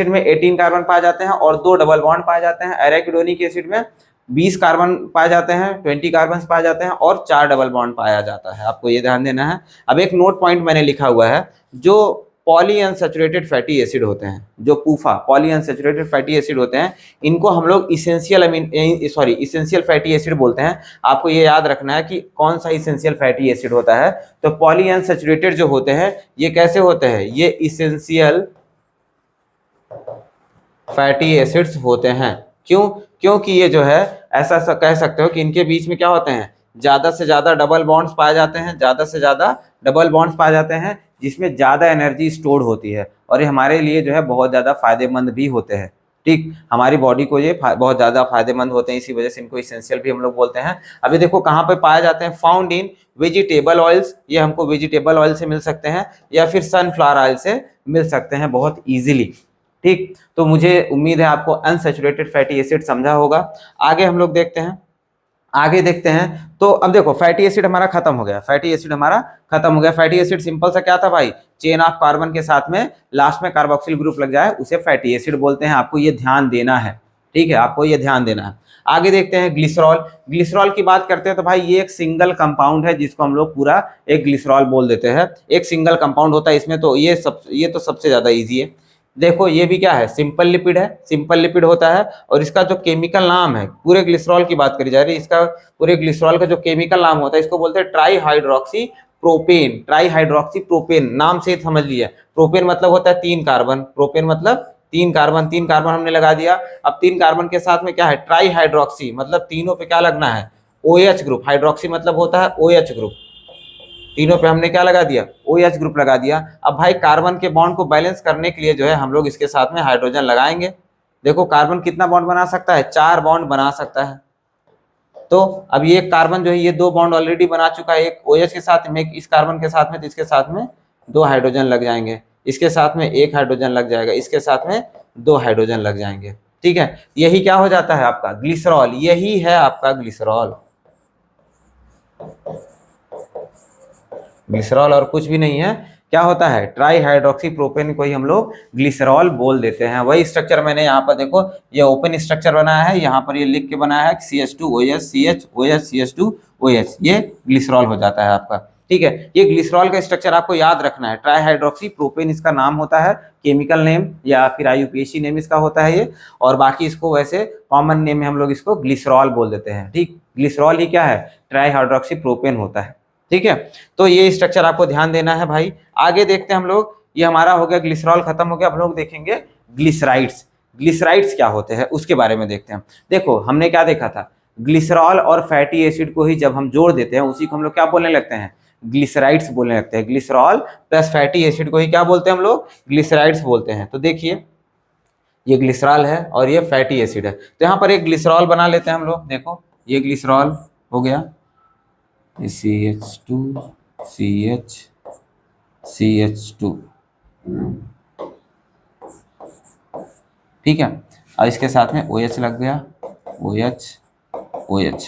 में 18 कार्बन पाए जाते हैं और 2 डबल बॉन्ड पाए जाते हैं। एराकिडोनिक एसिड में 20 कार्बन पाए जाते हैं, 20 कार्बन पाए जाते हैं और 4 डबल बॉन्ड पाया जाता है। आपको ये ध्यान देना है। अब एक नोट पॉइंट मैंने लिखा हुआ है, जो पॉली अनसैचुरेटेड फैटी एसिड होते हैं, जो पूफा पॉली अनसैचुरेटेड फैटी एसिड होते हैं, इनको हम लोग इसेंशियल फैटी एसिड बोलते हैं। आपको ये याद रखना है कि कौन सा इसेंशियल फैटी एसिड होता है। तो पॉली अनसैचुरेटेड जो होते हैं ये कैसे होते हैं, ये इसेंशियल फैटी एसिड्स होते हैं। क्यों? क्योंकि ये जो है ऐसा कह सकते हो कि इनके बीच में क्या होते हैं, ज्यादा से ज्यादा डबल बॉन्ड्स पाए जाते हैं, ज्यादा से ज्यादा डबल बॉन्ड्स पाए जाते हैं, जिसमें ज्यादा एनर्जी स्टोर होती है और ये हमारे लिए जो है बहुत ज्यादा फायदेमंद भी होते हैं। ठीक, हमारी बॉडी को ये बहुत ज्यादा फायदेमंद होते हैं, इसी वजह से इनको इसेंशियल भी हम लोग बोलते हैं। अभी देखो कहाँ पे पाए जाते हैं, फाउंड इन वेजिटेबल ऑयल्स। ये हमको वेजिटेबल ऑयल से मिल सकते हैं या फिर सनफ्लावर ऑयल से मिल सकते हैं बहुत ईजिली। ठीक, तो मुझे उम्मीद है आपको अनसैचुरेटेड फैटी एसिड समझा होगा। आगे हम लोग देखते हैं, आगे देखते हैं। तो अब देखो फैटी एसिड हमारा खत्म हो गया, फैटी एसिड हमारा खत्म हो गया। फैटी एसिड सिंपल सा क्या था भाई, चेन ऑफ कार्बन के साथ में लास्ट में कार्बोक्सिल ग्रुप लग जाए उसे फैटी एसिड बोलते हैं। आपको ये ध्यान देना है, ठीक है, आपको ये ध्यान देना है। आगे देखते हैं ग्लिसरॉल। ग्लिसरॉल की बात करते हैं तो भाई ये एक सिंगल कंपाउंड है जिसको हम लोग पूरा एक ग्लिसरॉल बोल देते हैं। एक सिंगल कंपाउंड होता है इसमें, तो ये तो सबसे ज्यादा ईजी है। देखो ये भी क्या है, सिंपल लिपिड है, सिंपल लिपिड होता है और इसका जो केमिकल नाम है, पूरे ग्लिसरॉल की बात करी जा रही है, इसका पूरे ग्लिसरॉल का जो केमिकल नाम होता है इसको बोलते हैं try hydroxy propane. Try hydroxy propane नाम से समझ लिया। प्रोपेन मतलब होता है 3 कार्बन, प्रोपेन मतलब 3 कार्बन, 3 कार्बन हमने लगा दिया। अब 3 कार्बन के साथ में क्या है, ट्राई हाइड्रोक्सी मतलब तीनों पे क्या लगना है, OH ग्रुप। हाइड्रोक्सी मतलब होता है OH ग्रुप, तीनों पे हमने क्या लगा दिया, OH ग्रुप लगा दिया। अब भाई कार्बन के बॉन्ड को बैलेंस करने के लिए जो है हम लोग इसके साथ में हाइड्रोजन लगाएंगे। देखो कार्बन कितना बॉन्ड बना सकता है, 4 बॉन्ड बना सकता है। तो अब ये कार्बन जो है ये 2 बॉन्ड ऑलरेडी बना चुका है, एक OH के साथ में, एक इस कार्बन के साथ में, तो इसके साथ में 2 हाइड्रोजन लग जाएंगे, इसके साथ में 1 हाइड्रोजन लग जाएगा, इसके साथ में 2 हाइड्रोजन लग जाएंगे। ठीक है, यही क्या हो जाता है आपका ग्लिसरॉल, यही है आपका ग्लिसरॉल। ग्लिसरॉल और कुछ भी नहीं है, क्या होता है, ट्राई हाइड्रोक्सी प्रोपेन को ही हम लोग ग्लिसरॉल बोल देते हैं। वही स्ट्रक्चर मैंने यहाँ पर देखो ये ओपन स्ट्रक्चर बनाया है, यहाँ पर ये लिख के बनाया है CH2OH CH CH2OH, ये ग्लिसरॉल हो जाता है आपका। ठीक है, ये ग्लिसरॉल का स्ट्रक्चर आपको याद रखना है। ट्राई हाइड्रोक्सी प्रोपेन इसका नाम होता है, केमिकल नेम या फिर IUPAC नेम इसका होता है ये, और बाकी इसको वैसे कॉमन नेम में हम लोग इसको ग्लिसरॉल बोल देते हैं। ठीक, ग्लिसरॉल ही क्या है, ट्राई हाइड्रोक्सी प्रोपेन होता है। ठीक है, तो ये स्ट्रक्चर आपको ध्यान देना है भाई। आगे देखते हैं हम लोग, ये हमारा हो गया ग्लिसरॉल खत्म हो गया। अब लोग देखेंगे ग्लिसराइड्स। ग्लिसराइड्स क्या होते हैं उसके बारे में देखते हैं। देखो हमने क्या देखा था, ग्लिसरॉल और फैटी एसिड को ही जब हम जोड़ देते हैं उसी को हम लोग क्या बोलने लगते हैं, ग्लिसराइड्स बोलने लगते हैं। ग्लिसरॉल प्लस फैटी एसिड को ही क्या बोलते हैं हम लोग, ग्लिसराइड्स बोलते हैं। तो देखिए ये ग्लिसरॉल है और ये फैटी एसिड है, तो यहाँ पर एक ग्लिसरॉल बना लेते हैं हम लोग। देखो ये ग्लिसरॉल हो गया, CH2 CH2, ठीक है, और इसके साथ में OH लग गया, OH,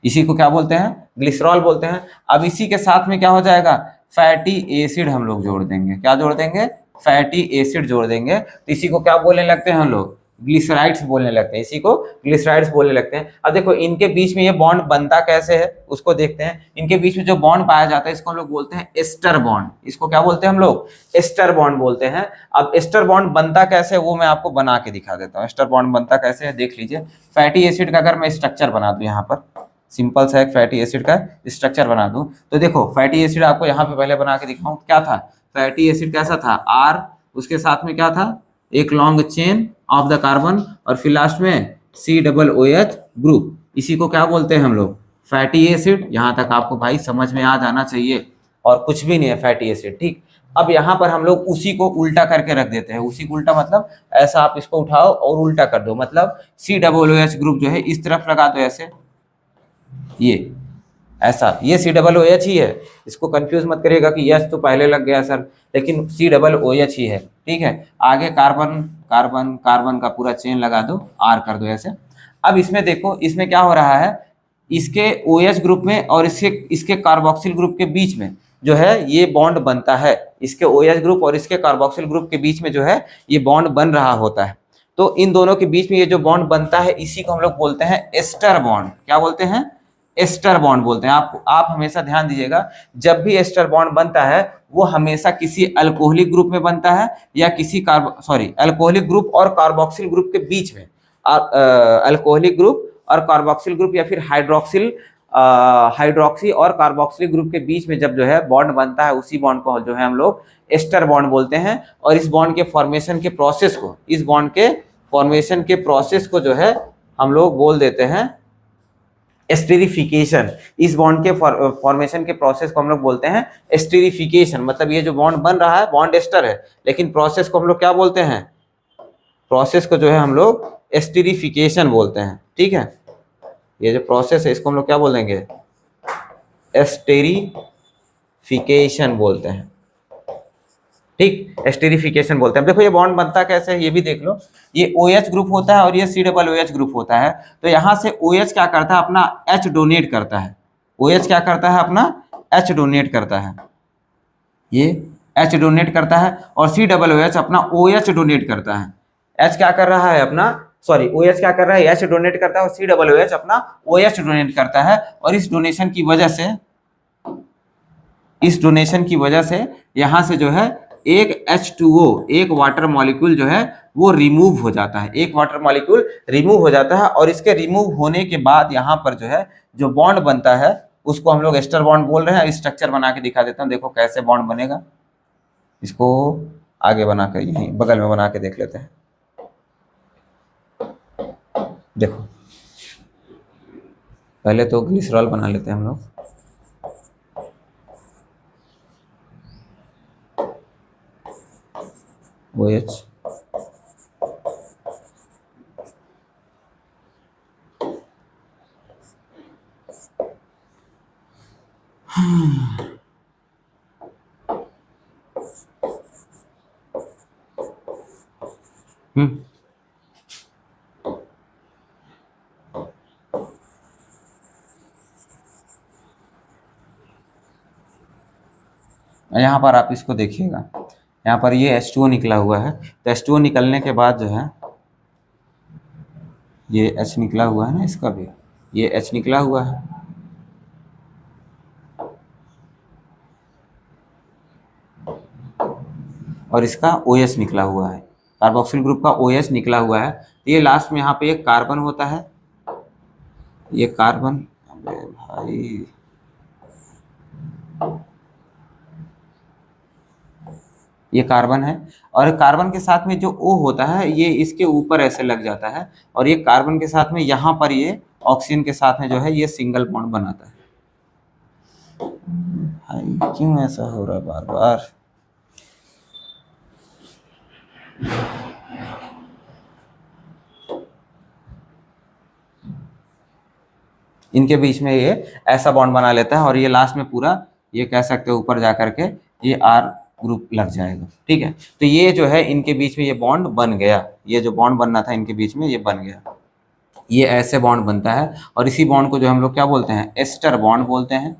इसी को क्या बोलते हैं, ग्लिसरॉल बोलते हैं। अब इसी के साथ में क्या हो जाएगा, फैटी एसिड हम लोग जोड़ देंगे। क्या जोड़ देंगे, फैटी एसिड जोड़ देंगे। तो इसी को क्या बोलने लगते हैं हम लोग, ग्लिसराइड्स बोलने लगते हैं, इसी को ग्लिसराइड्स बोलने लगते हैं। अब देखो इनके बीच में ये बॉन्ड बनता कैसे है उसको देखते हैं। इनके बीच में जो बॉन्ड पाया जाता है इसको हम लोग बोलते हैं एस्टर बॉन्ड। इसको क्या बोलते हैं हम लोग, एस्टर बॉन्ड बोलते हैं। अब एस्टर बॉन्ड बनता कैसे है वो मैं आपको बना के दिखा देता हूँ। एस्टर बॉन्ड बनता कैसे है देख लीजिए। फैटी एसिड का अगर मैं स्ट्रक्चर बना दूं, यहाँ पर सिंपल सा एक फैटी एसिड का स्ट्रक्चर बना दूं, तो देखो फैटी एसिड आपको यहाँ पे पहले बना के दिखाऊं, क्या था, फैटी एसिड कैसा था, R, उसके साथ में क्या था, एक long chain of the carbon, और फिर लास्ट में COOH ग्रुप। इसी को क्या बोलते हैं हम लोग, फैटी एसिड। यहाँ तक आपको भाई समझ में आ जाना चाहिए, और कुछ भी नहीं है फैटी एसिड। ठीक, अब यहाँ पर हम लोग उसी को उल्टा करके रख देते हैं। उसी को उल्टा मतलब ऐसा आप इसको उठाओ और उल्टा कर दो, मतलब COOH ग्रुप जो है इस तरफ लगा दो ऐसे, ये ऐसा, ये COOH ही है। इसको कंफ्यूज मत करिएगा कि H तो पहले लग गया सर, लेकिन COOH ही है। ठीक है, आगे कार्बन कार्बन कार्बन का पूरा चेन लगा दो, R कर दो ऐसे। अब इसमें देखो इसमें क्या हो रहा है, इसके OH ग्रुप में और इसके कार्बोक्सिल ग्रुप के बीच में जो है ये बॉन्ड बनता है। इसके OH ग्रुप और इसके कार्बोक्सिल ग्रुप के बीच में जो है ये बॉन्ड बन रहा होता है। तो इन दोनों के बीच में ये जो बॉन्ड बनता है इसी को हम लोग बोलते हैं एस्टर बॉन्ड। क्या बोलते हैं? एस्टर बॉन्ड बोलते हैं। आप हमेशा ध्यान दीजिएगा, जब भी एस्टर बॉन्ड बनता है वो हमेशा किसी अल्कोहलिक ग्रुप में बनता है या किसी अल्कोहलिक ग्रुप और कार्बोक्सिल ग्रुप के बीच में। अल्कोहलिक ग्रुप और कार्बोक्सिल ग्रुप या फिर हाइड्रोक्सी और कार्बोक्सिलिक ग्रुप के बीच में जब जो है बॉन्ड बनता है उसी बॉन्ड को जो है हम लोग एस्टर बॉन्ड बोलते हैं। और इस बॉन्ड के फॉर्मेशन के प्रोसेस को जो है हम लोग बोल देते हैं एस्टेरिफिकेशन। इस बॉन्ड के फॉर्मेशन के प्रोसेस को हम लोग बोलते हैं एस्टेरिफिकेशन। मतलब ये जो बॉन्ड बन रहा है बॉन्ड एस्टर है, लेकिन प्रोसेस को हम लोग क्या बोलते हैं? प्रोसेस को जो है हम लोग एस्टेरिफिकेशन बोलते हैं। ठीक है, ये जो प्रोसेस है इसको हम लोग क्या बोल देंगे? एस्टेरिफिकेशन बोलते हैं। ठीक, एस्टेरिफिकेशन बोलते हैं। देखो ये बॉन्ड बनता कैसे है ये भी देख लो। ये OH ग्रुप होता है और ये COOH ग्रुप होता है। तो यहाँ से OH क्या करता है? अपना H डोनेट करता है। OH क्या करता है? अपना H डोनेट करता है। ये H डोनेट करता है और COOH अपना OH डोनेट करता है। H क्या कर रहा है? OH क्या कर रहा है? H डोनेट करता है और COOH अपना OH डोनेट करता है। और इस डोनेशन की वजह से यहाँ से जो है एक H2O, एक वाटर मॉलिक्यूल जो है वो रिमूव हो जाता है। एक वाटर मॉलिक्यूल रिमूव हो जाता है और इसके रिमूव होने के बाद यहाँ पर जो है जो बॉन्ड बनता है उसको हम लोग एस्टर बॉन्ड बोल रहे हैं। स्ट्रक्चर बना के दिखा देता हूँ, देखो कैसे बॉन्ड बनेगा। इसको आगे बनाकर यहीं बगल में बना के देख लेते हैं। देखो पहले तो ग्लिसरॉल बना लेते हैं हम लोग। OH यहाँ पर आप इसको देखिएगा, यहाँ पर ये H2O निकला हुआ है। तो H2O निकलने के बाद जो है ये H निकला हुआ है ना, इसका भी ये H निकला हुआ है। और इसका OH निकला हुआ है, कार्बोक्सिल ग्रुप का OH निकला हुआ है। तो ये लास्ट में यहाँ पे एक कार्बन होता है। ये कार्बन, अबे भाई ये कार्बन है और कार्बन के साथ में जो O होता है ये इसके ऊपर ऐसे लग जाता है और ये कार्बन के साथ में यहाँ पर ये ऑक्सीजन के साथ में जो है ये सिंगल बॉन्ड बनाता है। भाई क्यों ऐसा हो रहा है बार बार? इनके बीच में ये ऐसा बॉन्ड बना लेता है और ये लास्ट में पूरा ये कह सकते हो ऊपर जा करके ये R ग्रुप लग जाएगा। ठीक है, तो ये जो है इनके बीच में ये बॉन्ड बन गया। ये जो बॉन्ड बनना था इनके बीच में ये बन गया। ये ऐसे बॉन्ड बनता है और इसी बॉन्ड को जो हम लोग क्या बोलते हैं? एस्टर बॉन्ड बोलते हैं।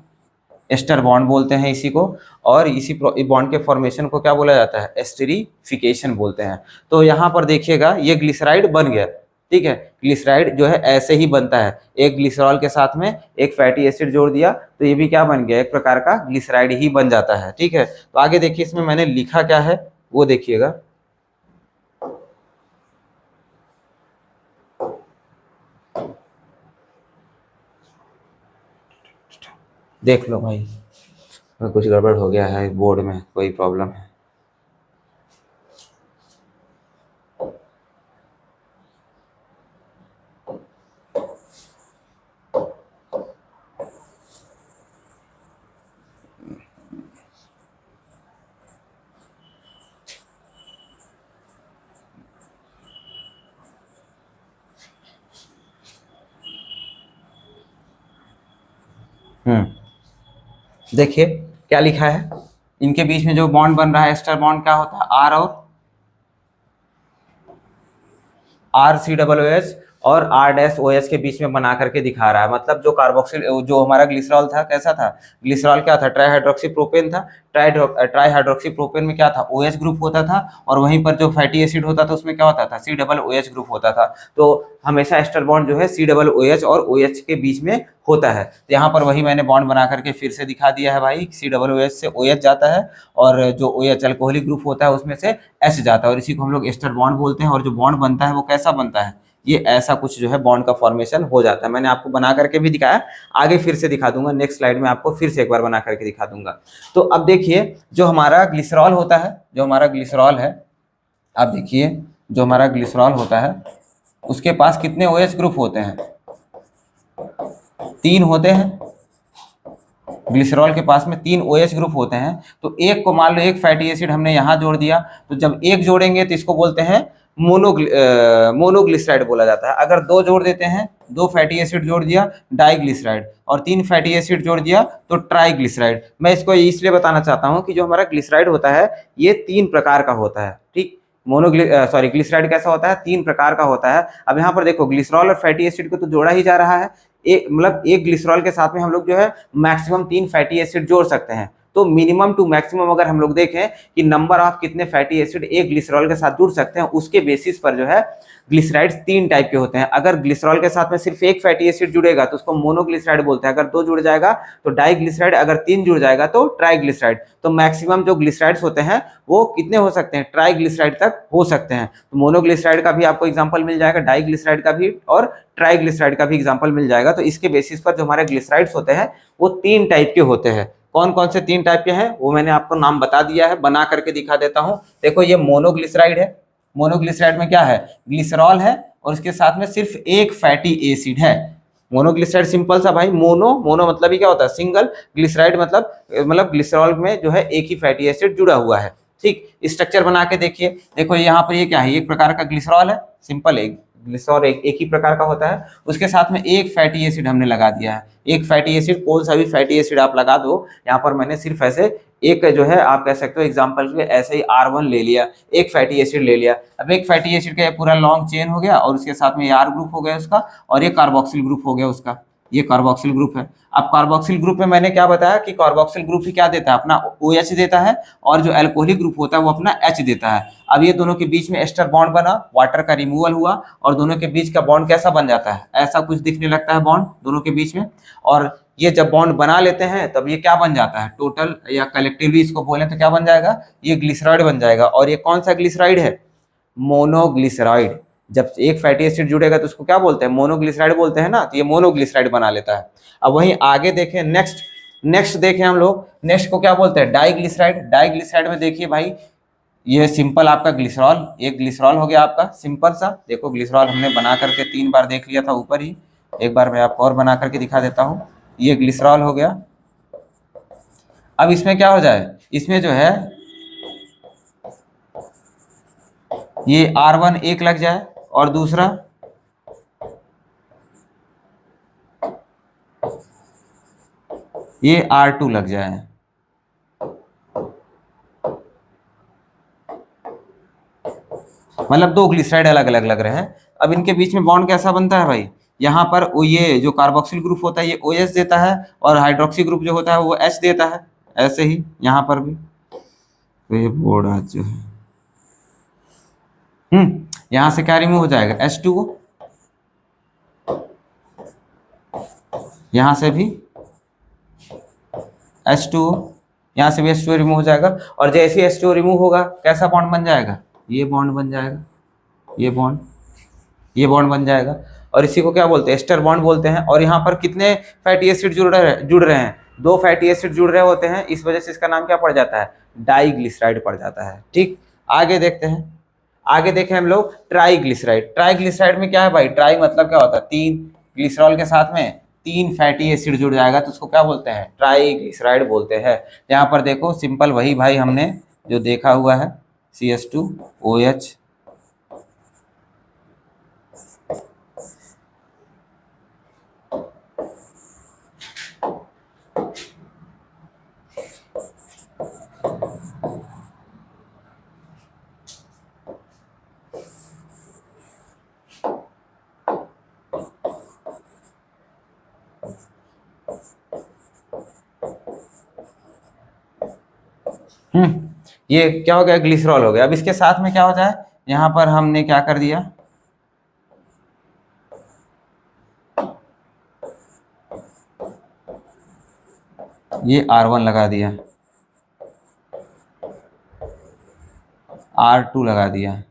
एस्टर बॉन्ड बोलते हैं इसी को। और इसी बॉन्ड के फॉर्मेशन को क्या बोला जाता है? एस्टेरिफिकेशन बोलते हैं। तो यहाँ पर देखिएगा ये ग्लिसराइड बन गया। ठीक है, ग्लिसराइड जो है ऐसे ही बनता है। एक ग्लिसरॉल के साथ में एक फैटी एसिड जोड़ दिया तो ये भी क्या बन गया? एक प्रकार का ग्लिसराइड ही बन जाता है। ठीक है, तो आगे देखिए इसमें मैंने लिखा क्या है वो देखिएगा। देख लो भाई, कुछ गड़बड़ हो गया है बोर्ड में, कोई प्रॉब्लम है। देखिए क्या लिखा है, इनके बीच में जो बॉन्ड बन रहा है एस्टर बॉन्ड क्या होता है? R और RCOOH और R डैश OH के बीच में बना करके दिखा रहा है। मतलब जो कार्बोक्सिल जो हमारा ग्लिसरॉल था कैसा था, ग्लिसरॉल क्या था, ट्राईहाइड्रोक्सी प्रोपेन था। ट्राईहाइड्रोक्सी प्रोपेन में क्या था, OH ग्रुप होता था, और वहीं पर जो फैटी एसिड होता था उसमें क्या होता था, COOH ग्रुप होता था। तो हमेशा एस्टर बॉन्ड जो है COOH और OH के बीच में होता है। तो यहाँ पर वही मैंने बॉन्ड बना करके फिर से दिखा दिया है भाई, COOH से OH जाता है, और जो OH अल्कोहलिक ग्रुप होता है उसमें से H जाता है, और इसी को हम लोग एस्टर बॉन्ड बोलते हैं। और जो बॉन्ड बनता है वो कैसा बनता है, ये ऐसा कुछ जो है बॉन्ड का फॉर्मेशन हो जाता है। मैंने आपको बना करके भी दिखाया, आगे फिर से दिखा दूंगा, नेक्स्ट स्लाइड में आपको फिर से एक बार बना करके दिखा दूंगा। तो अब देखिए जो हमारा ग्लिसरॉल होता है, जो हमारा ग्लिसरॉल है, आप देखिए जो हमारा ग्लिसरॉल होता है उसके पास कितने OH ग्रुप होते हैं, 3 होते हैं। ग्लिसरॉल के पास में 3 OH ग्रुप होते हैं। तो एक को मान लो एक फैटी एसिड हमने यहाँ जोड़ दिया, तो जब एक जोड़ेंगे तो इसको बोलते हैं मोनोग्लिसराइड बोला जाता है। अगर 2 जोड़ देते हैं, 2 फैटी एसिड जोड़ दिया, डाइग्लिसराइड, और 3 फैटी एसिड जोड़ दिया तो ट्राइग्लिसराइड। मैं इसको इसलिए बताना चाहता हूँ कि जो हमारा ग्लिसराइड होता है ये 3 प्रकार का होता है, ठीक। ग्लिसराइड कैसा होता है, 3 प्रकार का होता है। अब यहाँ पर देखो ग्लिसरॉल और फैटी एसिड को तो जोड़ा ही जा रहा है, एक मतलब एक ग्लिसरॉल के साथ में हम लोग जो है मैक्सिमम 3 फैटी एसिड जोड़ सकते हैं। तो मिनिमम टू मैक्सिमम अगर हम लोग देखें कि नंबर ऑफ कितने फैटी एसिड एक ग्लिसरॉल के साथ जुड़ सकते हैं, उसके बेसिस पर जो है ग्लिसराइड्स 3 टाइप के होते हैं। अगर ग्लिसरॉल के साथ में सिर्फ एक फैटी एसिड जुड़ेगा तो उसको मोनोग्लिसराइड बोलते हैं, अगर 2 जुड़ जाएगा तो डाइग्लिसराइड, अगर 3 जुड़ जाएगा तो ट्राइग्लिसराइड। तो मैक्सिमम जो ग्लिसराइड्स होते हैं वो कितने हो सकते हैं, ट्राइग्लिसराइड तक हो सकते हैं। तो मोनोग्लिसराइड का भी आपको एग्जाम्पल मिल जाएगा, डाइग्लिसराइड का भी और ट्राइग्लिसराइड का भी एग्जाम्पल मिल जाएगा। तो इसके बेसिस पर जो हमारे ग्लिसराइड्स होते हैं वो 3 टाइप के होते हैं। कौन कौन से 3 टाइप के हैं वो मैंने आपको नाम बता दिया है, बना करके दिखा देता हूं। देखो ये मोनोग्लिसराइड है, मोनोग्लिसराइड में क्या है, ग्लिसरॉल है और उसके साथ में सिर्फ एक फैटी एसिड है। मोनोग्लिसराइड सिंपल सा भाई, मोनो मतलब ही क्या होता है, सिंगल, ग्लिसराइड मतलब ग्लिसरॉल में जो है एक ही फैटी एसिड जुड़ा हुआ है, ठीक। स्ट्रक्चर बना के देखिए, देखो यहाँ पर ये क्या है, एक प्रकार का ग्लिसरॉल है, सिंपल एक ग्लिसरॉल एक ही प्रकार का होता है। उसके साथ में एक फैटी एसिड हमने लगा दिया है, एक फैटी एसिड, कौन सा भी फैटी एसिड आप लगा दो। यहाँ पर मैंने सिर्फ ऐसे एक जो है आप कह सकते हो एग्जांपल के लिए ऐसे ही R1 ले लिया, एक फैटी एसिड ले लिया। अब एक फैटी एसिड का पूरा लॉन्ग चेन हो गया और उसके साथ में R ग्रुप हो गया उसका, और ये कार्बोक्सिल ग्रुप हो गया उसका, ये कार्बोक्सिल ग्रुप है। अब कार्बोक्सिल ग्रुप में मैंने क्या बताया कि कार्बोक्सिल ग्रुप ही क्या देता है, अपना OH देता है, और जो अल्कोहलिक ग्रुप होता है वो अपना H देता है। अब ये दोनों के बीच में एस्टर बॉन्ड बना, वाटर का रिमूवल हुआ, और दोनों के बीच का बॉन्ड कैसा बन जाता है, ऐसा कुछ दिखने लगता है बॉन्ड दोनों के बीच में। और ये जब बॉन्ड बना लेते हैं तब ये क्या बन जाता है, टोटल या कलेक्टिवली इसको बोलें तो क्या बन जाएगा, ये ग्लिसरॉइड बन जाएगा। और ये कौन सा ग्लिसरॉइड है, मोनोग्लिसराइड। जब एक फैटी एसिड जुड़ेगा तो उसको क्या बोलते हैं, मोनोग्लिसराइड बोलते हैं ना, तो ये मोनोग्लिसराइड बना लेता है। अब वहीं आगे देखें, नेक्स्ट देखें हम लोग, नेक्स्ट को क्या बोलते हैं, डाइग्लिसराइड। डाइग्लिसराइड में देखिए भाई, ये सिंपल आपका ग्लिसरॉल, एक ग्लिसरॉल हो गया आपका सिंपल सा। देखो ग्लिसरॉल हमने बना करके 3 बार देख लिया था ऊपर ही, एक बार मैं आपको और बना करके दिखा देता हूँ। ये ग्लिसरॉल हो गया। अब इसमें क्या हो जाए, इसमें जो है ये R1 एक लग जाए, और दूसरा ये R2 लग जाए। मतलब 2 ग्लिसराइड अलग अलग लग रहे हैं। अब इनके बीच में बॉन्ड कैसा बनता है भाई, यहाँ पर वो ये जो कार्बोक्सिल ग्रुप होता है ये OH देता है, और हाइड्रोक्सी ग्रुप जो होता है वो H देता है। ऐसे ही यहाँ पर भी तो ये बोर्ड जो है यहाँ से क्या रिमूव हो जाएगा, H2O, यहाँ से भी H2O, यहाँ से भी H2O रिमूव हो जाएगा। और जैसे ही H2O रिमूव होगा कैसा बॉन्ड बन जाएगा, ये बॉन्ड बन जाएगा, ये बॉन्ड बन जाएगा। और इसी को क्या बोलते हैं, एस्टर बॉन्ड बोलते हैं। और यहाँ पर कितने फैटी एसिड जुड़ रहे हैं, 2 फैटी एसिड जुड़ रहे होते हैं, इस वजह से इसका नाम क्या पड़ जाता है, डाइग्लिसराइड पड़ जाता है, ठीक। आगे देखते हैं, आगे देखें हम लोग ट्राइग्लिसराइड। ट्राइग्लिसराइड में क्या है भाई, ट्राई मतलब क्या होता है, 3, ग्लिसरॉल के साथ में 3 फैटी एसिड जुड़ जाएगा तो उसको क्या बोलते हैं, ट्राइग्लिसराइड बोलते हैं। यहाँ पर देखो सिंपल वही भाई हमने जो देखा हुआ है, CH2OH, ये क्या हो गया, ग्लिसरॉल हो गया। अब इसके साथ में क्या हो जाए, यहाँ पर हमने क्या कर दिया, ये R1 लगा दिया, R2 लगा दिया,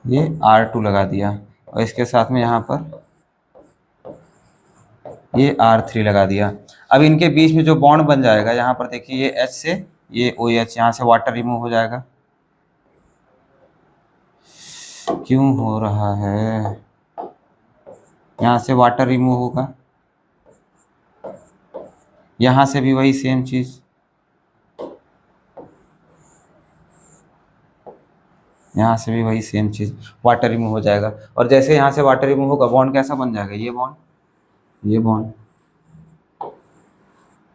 ये R2 लगा दिया, और इसके साथ में यहाँ पर ये R3 लगा दिया। अब इनके बीच में जो बॉन्ड बन जाएगा, यहाँ पर देखिए ये H से ये OH, यहाँ से वाटर रिमूव हो जाएगा। क्यों हो रहा है, यहाँ से वाटर रिमूव होगा, यहाँ से भी वही सेम चीज, यहाँ से भी वही सेम चीज, वाटर रिमूव हो जाएगा। और जैसे यहाँ से वाटर रिमूव होगा, बॉन्ड कैसा बन जाएगा, ये बॉन्ड, ये बॉन्ड,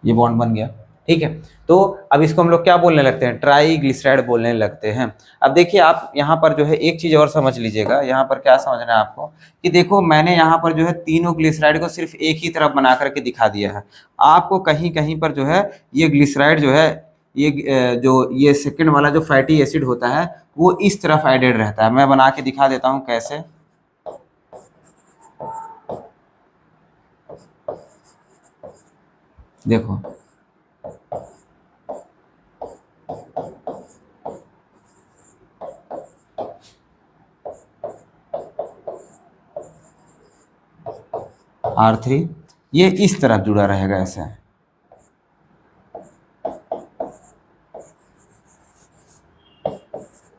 ये बॉन्ड बन गया। ठीक है, तो अब इसको हम लोग क्या बोलने लगते हैं, ट्राईग्लिसराइड बोलने लगते हैं। अब देखिए आप यहाँ पर जो है एक चीज और समझ लीजिएगा, यहाँ पर क्या समझना है आपको, कि देखो मैंने यहाँ पर जो है तीनों ग्लिसराइड को सिर्फ एक ही तरफ बना करके दिखा दिया है। आपको कहीं कहीं पर जो है ये ग्लिसराइड जो है, ये जो ये सेकंड वाला जो फैटी एसिड होता है वो इस तरफ एडेड रहता है। मैं बना के दिखा देता हूँ कैसे। देखो R3 ये इस तरफ जुड़ा रहेगा ऐसे,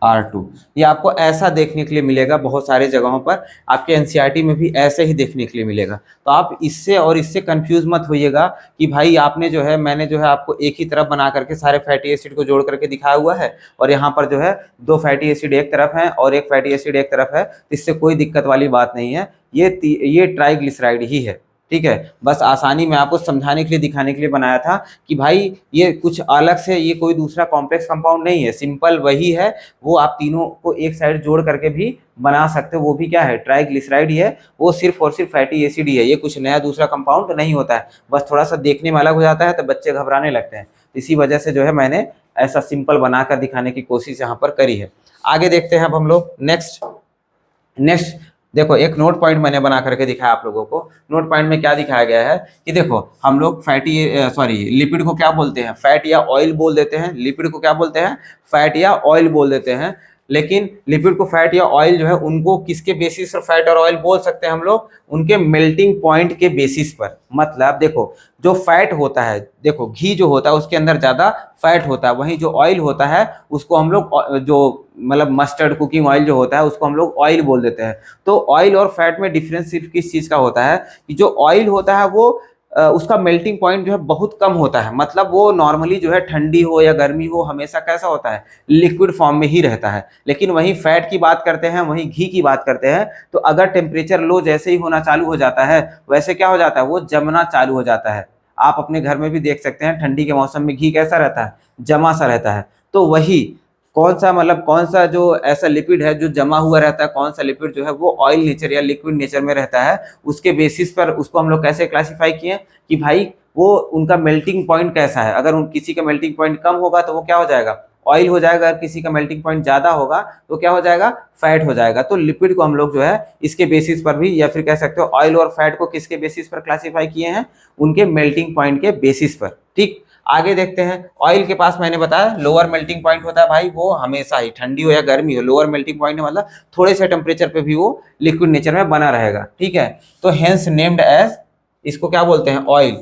R2 ये आपको ऐसा देखने के लिए मिलेगा बहुत सारी जगहों पर, आपके एनसीईआरटी में भी ऐसे ही देखने के लिए मिलेगा। तो आप इससे और इससे कंफ्यूज मत होइएगा कि भाई आपने जो है, मैंने जो है आपको एक ही तरफ बना करके सारे फैटी एसिड को जोड़ करके दिखाया हुआ है, और यहाँ पर जो है दो फैटी एसिड एक तरफ है और एक फैटी एसिड एक तरफ है, तो इससे कोई दिक्कत वाली बात नहीं है। ये ट्राईग्लिसराइड ही है। ठीक है, बस आसानी में आपको समझाने के लिए, दिखाने के लिए बनाया था कि भाई ये कुछ अलग से, ये कोई दूसरा कॉम्प्लेक्स कंपाउंड नहीं है, सिंपल वही है। वो आप तीनों को एक साइड जोड़ करके भी बना सकते हो, वो भी क्या है, ट्राईग्लिसराइड ही है। वो सिर्फ और सिर्फ फैटी एसिड ही है, ये कुछ नया दूसरा कंपाउंड तो नहीं होता है। बस थोड़ा सा देखने में अलग हो जाता है तो बच्चे घबराने लगते हैं, इसी वजह से जो है मैंने ऐसा सिंपल बनाकर दिखाने की कोशिश यहाँ पर करी है। आगे देखते हैं अब हम लोग नेक्स्ट देखो, एक नोट पॉइंट मैंने बना करके दिखाया आप लोगों को। नोट पॉइंट में क्या दिखाया गया है कि देखो हम लोग लिपिड को क्या बोलते हैं, फैट या ऑयल बोल देते हैं। लिपिड को क्या बोलते हैं, फैट या ऑयल बोल देते हैं। लेकिन लिपिड को फैट या ऑयल जो है, उनको किसके बेसिस पर फैट और ऑयल बोल सकते हैं हम लोग, उनके मेल्टिंग पॉइंट के बेसिस पर। मतलब देखो जो फैट होता है, देखो घी जो होता है उसके अंदर ज्यादा फैट होता है, वहीं जो ऑयल होता है उसको हम लोग जो मतलब मस्टर्ड कुकिंग ऑयल जो होता है उसको हम लोग ऑयल बोल देते हैं। तो ऑयल और फैट में डिफरेंस सिर्फ किस चीज का होता है कि जो ऑयल होता है वो उसका मेल्टिंग पॉइंट जो है बहुत कम होता है। मतलब वो नॉर्मली जो है ठंडी हो या गर्मी हो, हमेशा कैसा होता है, लिक्विड फॉर्म में ही रहता है। लेकिन वहीं फैट की बात करते हैं, वहीं घी की बात करते हैं, तो अगर टेम्परेचर लो जैसे ही होना चालू हो जाता है, वैसे क्या हो जाता है, वो जमना चालू हो जाता है। आप अपने घर में भी देख सकते हैं, ठंडी के मौसम में घी कैसा रहता है, जमा सा रहता है। तो वही कौन सा जो ऐसा लिपिड है जो जमा हुआ रहता है, कौन सा लिपिड जो है वो ऑयल नेचर या लिक्विड नेचर में रहता है, उसके बेसिस पर उसको हम लोग कैसे क्लासिफाई किए कि भाई वो उनका मेल्टिंग पॉइंट कैसा है। अगर किसी का मेल्टिंग पॉइंट कम होगा तो वो क्या हो जाएगा, ऑयल हो जाएगा। अगर किसी का मेल्टिंग पॉइंट ज्यादा होगा तो क्या हो जाएगा, फैट हो जाएगा। तो लिपिड को हम लोग जो है इसके बेसिस पर भी, या फिर कह सकते हो ऑयल और फैट को किसके बेसिस पर क्लासिफाई किए हैं, उनके मेल्टिंग पॉइंट के बेसिस पर। ठीक, आगे देखते हैं। ऑयल के पास मैंने बताया लोअर मेल्टिंग पॉइंट होता है भाई, वो हमेशा ही ठंडी हो या गर्मी हो, लोअर मेल्टिंग पॉइंट मतलब थोड़े से टेम्परेचर पे भी वो लिक्विड नेचर में बना रहेगा। ठीक है, तो हेंस नेम्ड एज, इसको क्या बोलते हैं, ऑयल।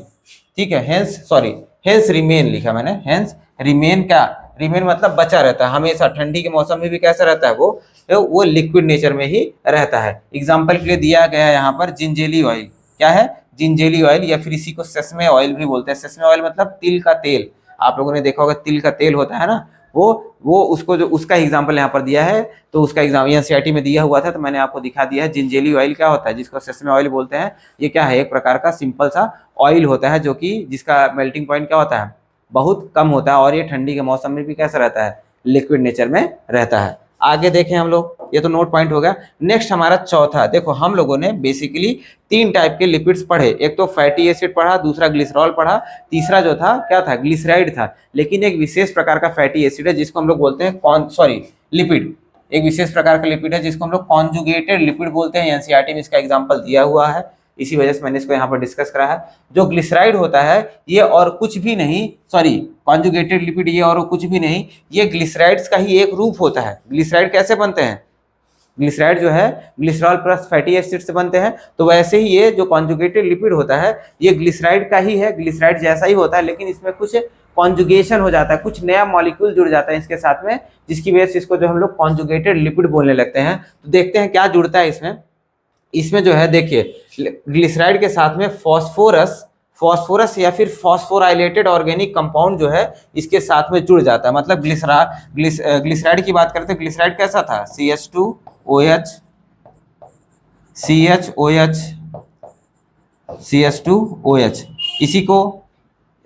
ठीक है, हेंस रिमेन लिखा मैंने, हेंस रिमेन क्या, रिमेन मतलब बचा रहता है हमेशा, ठंडी के मौसम में भी कैसा रहता है वो लिक्विड नेचर में ही रहता है। एग्जाम्पल के लिए दिया गया है यहाँ पर जिंजेली ऑयल। क्या है, जिंजेली ऑयल, या फिर इसी को सेसमे ऑयल भी बोलते हैं। सेसमे ऑयल मतलब तिल का तेल, आप लोगों ने देखा होगा तिल का तेल होता है ना, वो उसको जो उसका एग्जांपल यहाँ पर दिया है, तो उसका एग्जाम्पल एनसीईआरटी में दिया हुआ था तो मैंने आपको दिखा दिया है। जिंजेली ऑयल क्या होता है, जिसको सेसमे ऑयल बोलते हैं, ये क्या है, एक प्रकार का सिंपल सा ऑयल होता है जो कि जिसका मेल्टिंग पॉइंट क्या होता है, बहुत कम होता है, और ये ठंडी के मौसम में भी कैसा रहता है, लिक्विड नेचर में रहता है। आगे देखें हम लोग, ये तो नोट पॉइंट हो गया। नेक्स्ट हमारा चौथा, देखो हम लोगों ने बेसिकली 3 टाइप के लिपिड्स पढ़े, एक तो फैटी एसिड पढ़ा, दूसरा ग्लिसरॉल पढ़ा, तीसरा जो था क्या था, ग्लिसराइड था। लेकिन एक विशेष प्रकार का फैटी एसिड है जिसको हम लोग बोलते हैं लिपिड, एक विशेष प्रकार का लिपिड है जिसको हम लोग कॉन्जुगेटेड लिपिड बोलते हैं। एनसीईआरटी में इसका एग्जांपल दिया हुआ है, इसी वजह से मैंने इसको यहाँ पर डिस्कस करा है। जो ग्लिसराइड होता है ये और कुछ भी नहीं, कॉन्जुगेटेड लिपिड ये और कुछ भी नहीं, ये ग्लिसराइड्स का ही एक रूप होता है। ग्लिसराइड कैसे बनते हैं, ग्लिसराइड जो है ग्लिसरॉल प्लस फैटी एसिड से बनते हैं, तो वैसे ही ये जो कॉन्जुगेटेड लिपिड होता है ये ग्लिसराइड का ही है, ग्लिसराइड जैसा ही होता है, लेकिन इसमें कुछ कॉन्जुगेशन हो जाता है, कुछ नया मॉलिक्यूल जुड़ जाता है इसके साथ में, जिसकी वजह से इसको जो हम लोग कॉन्जुगेटेड लिपिड बोलने लगते हैं। तो देखते हैं क्या जुड़ता है इसमें जो है देखिए ग्लिसराइड के साथ में फॉस्फोरस या फिर फॉस्फोराइलेटेड ऑर्गेनिक कंपाउंड जो है इसके साथ में जुड़ जाता है। मतलब ग्लिसराइड की बात करते हैं, ग्लिसराइड कैसा था, CH2OH, इसी को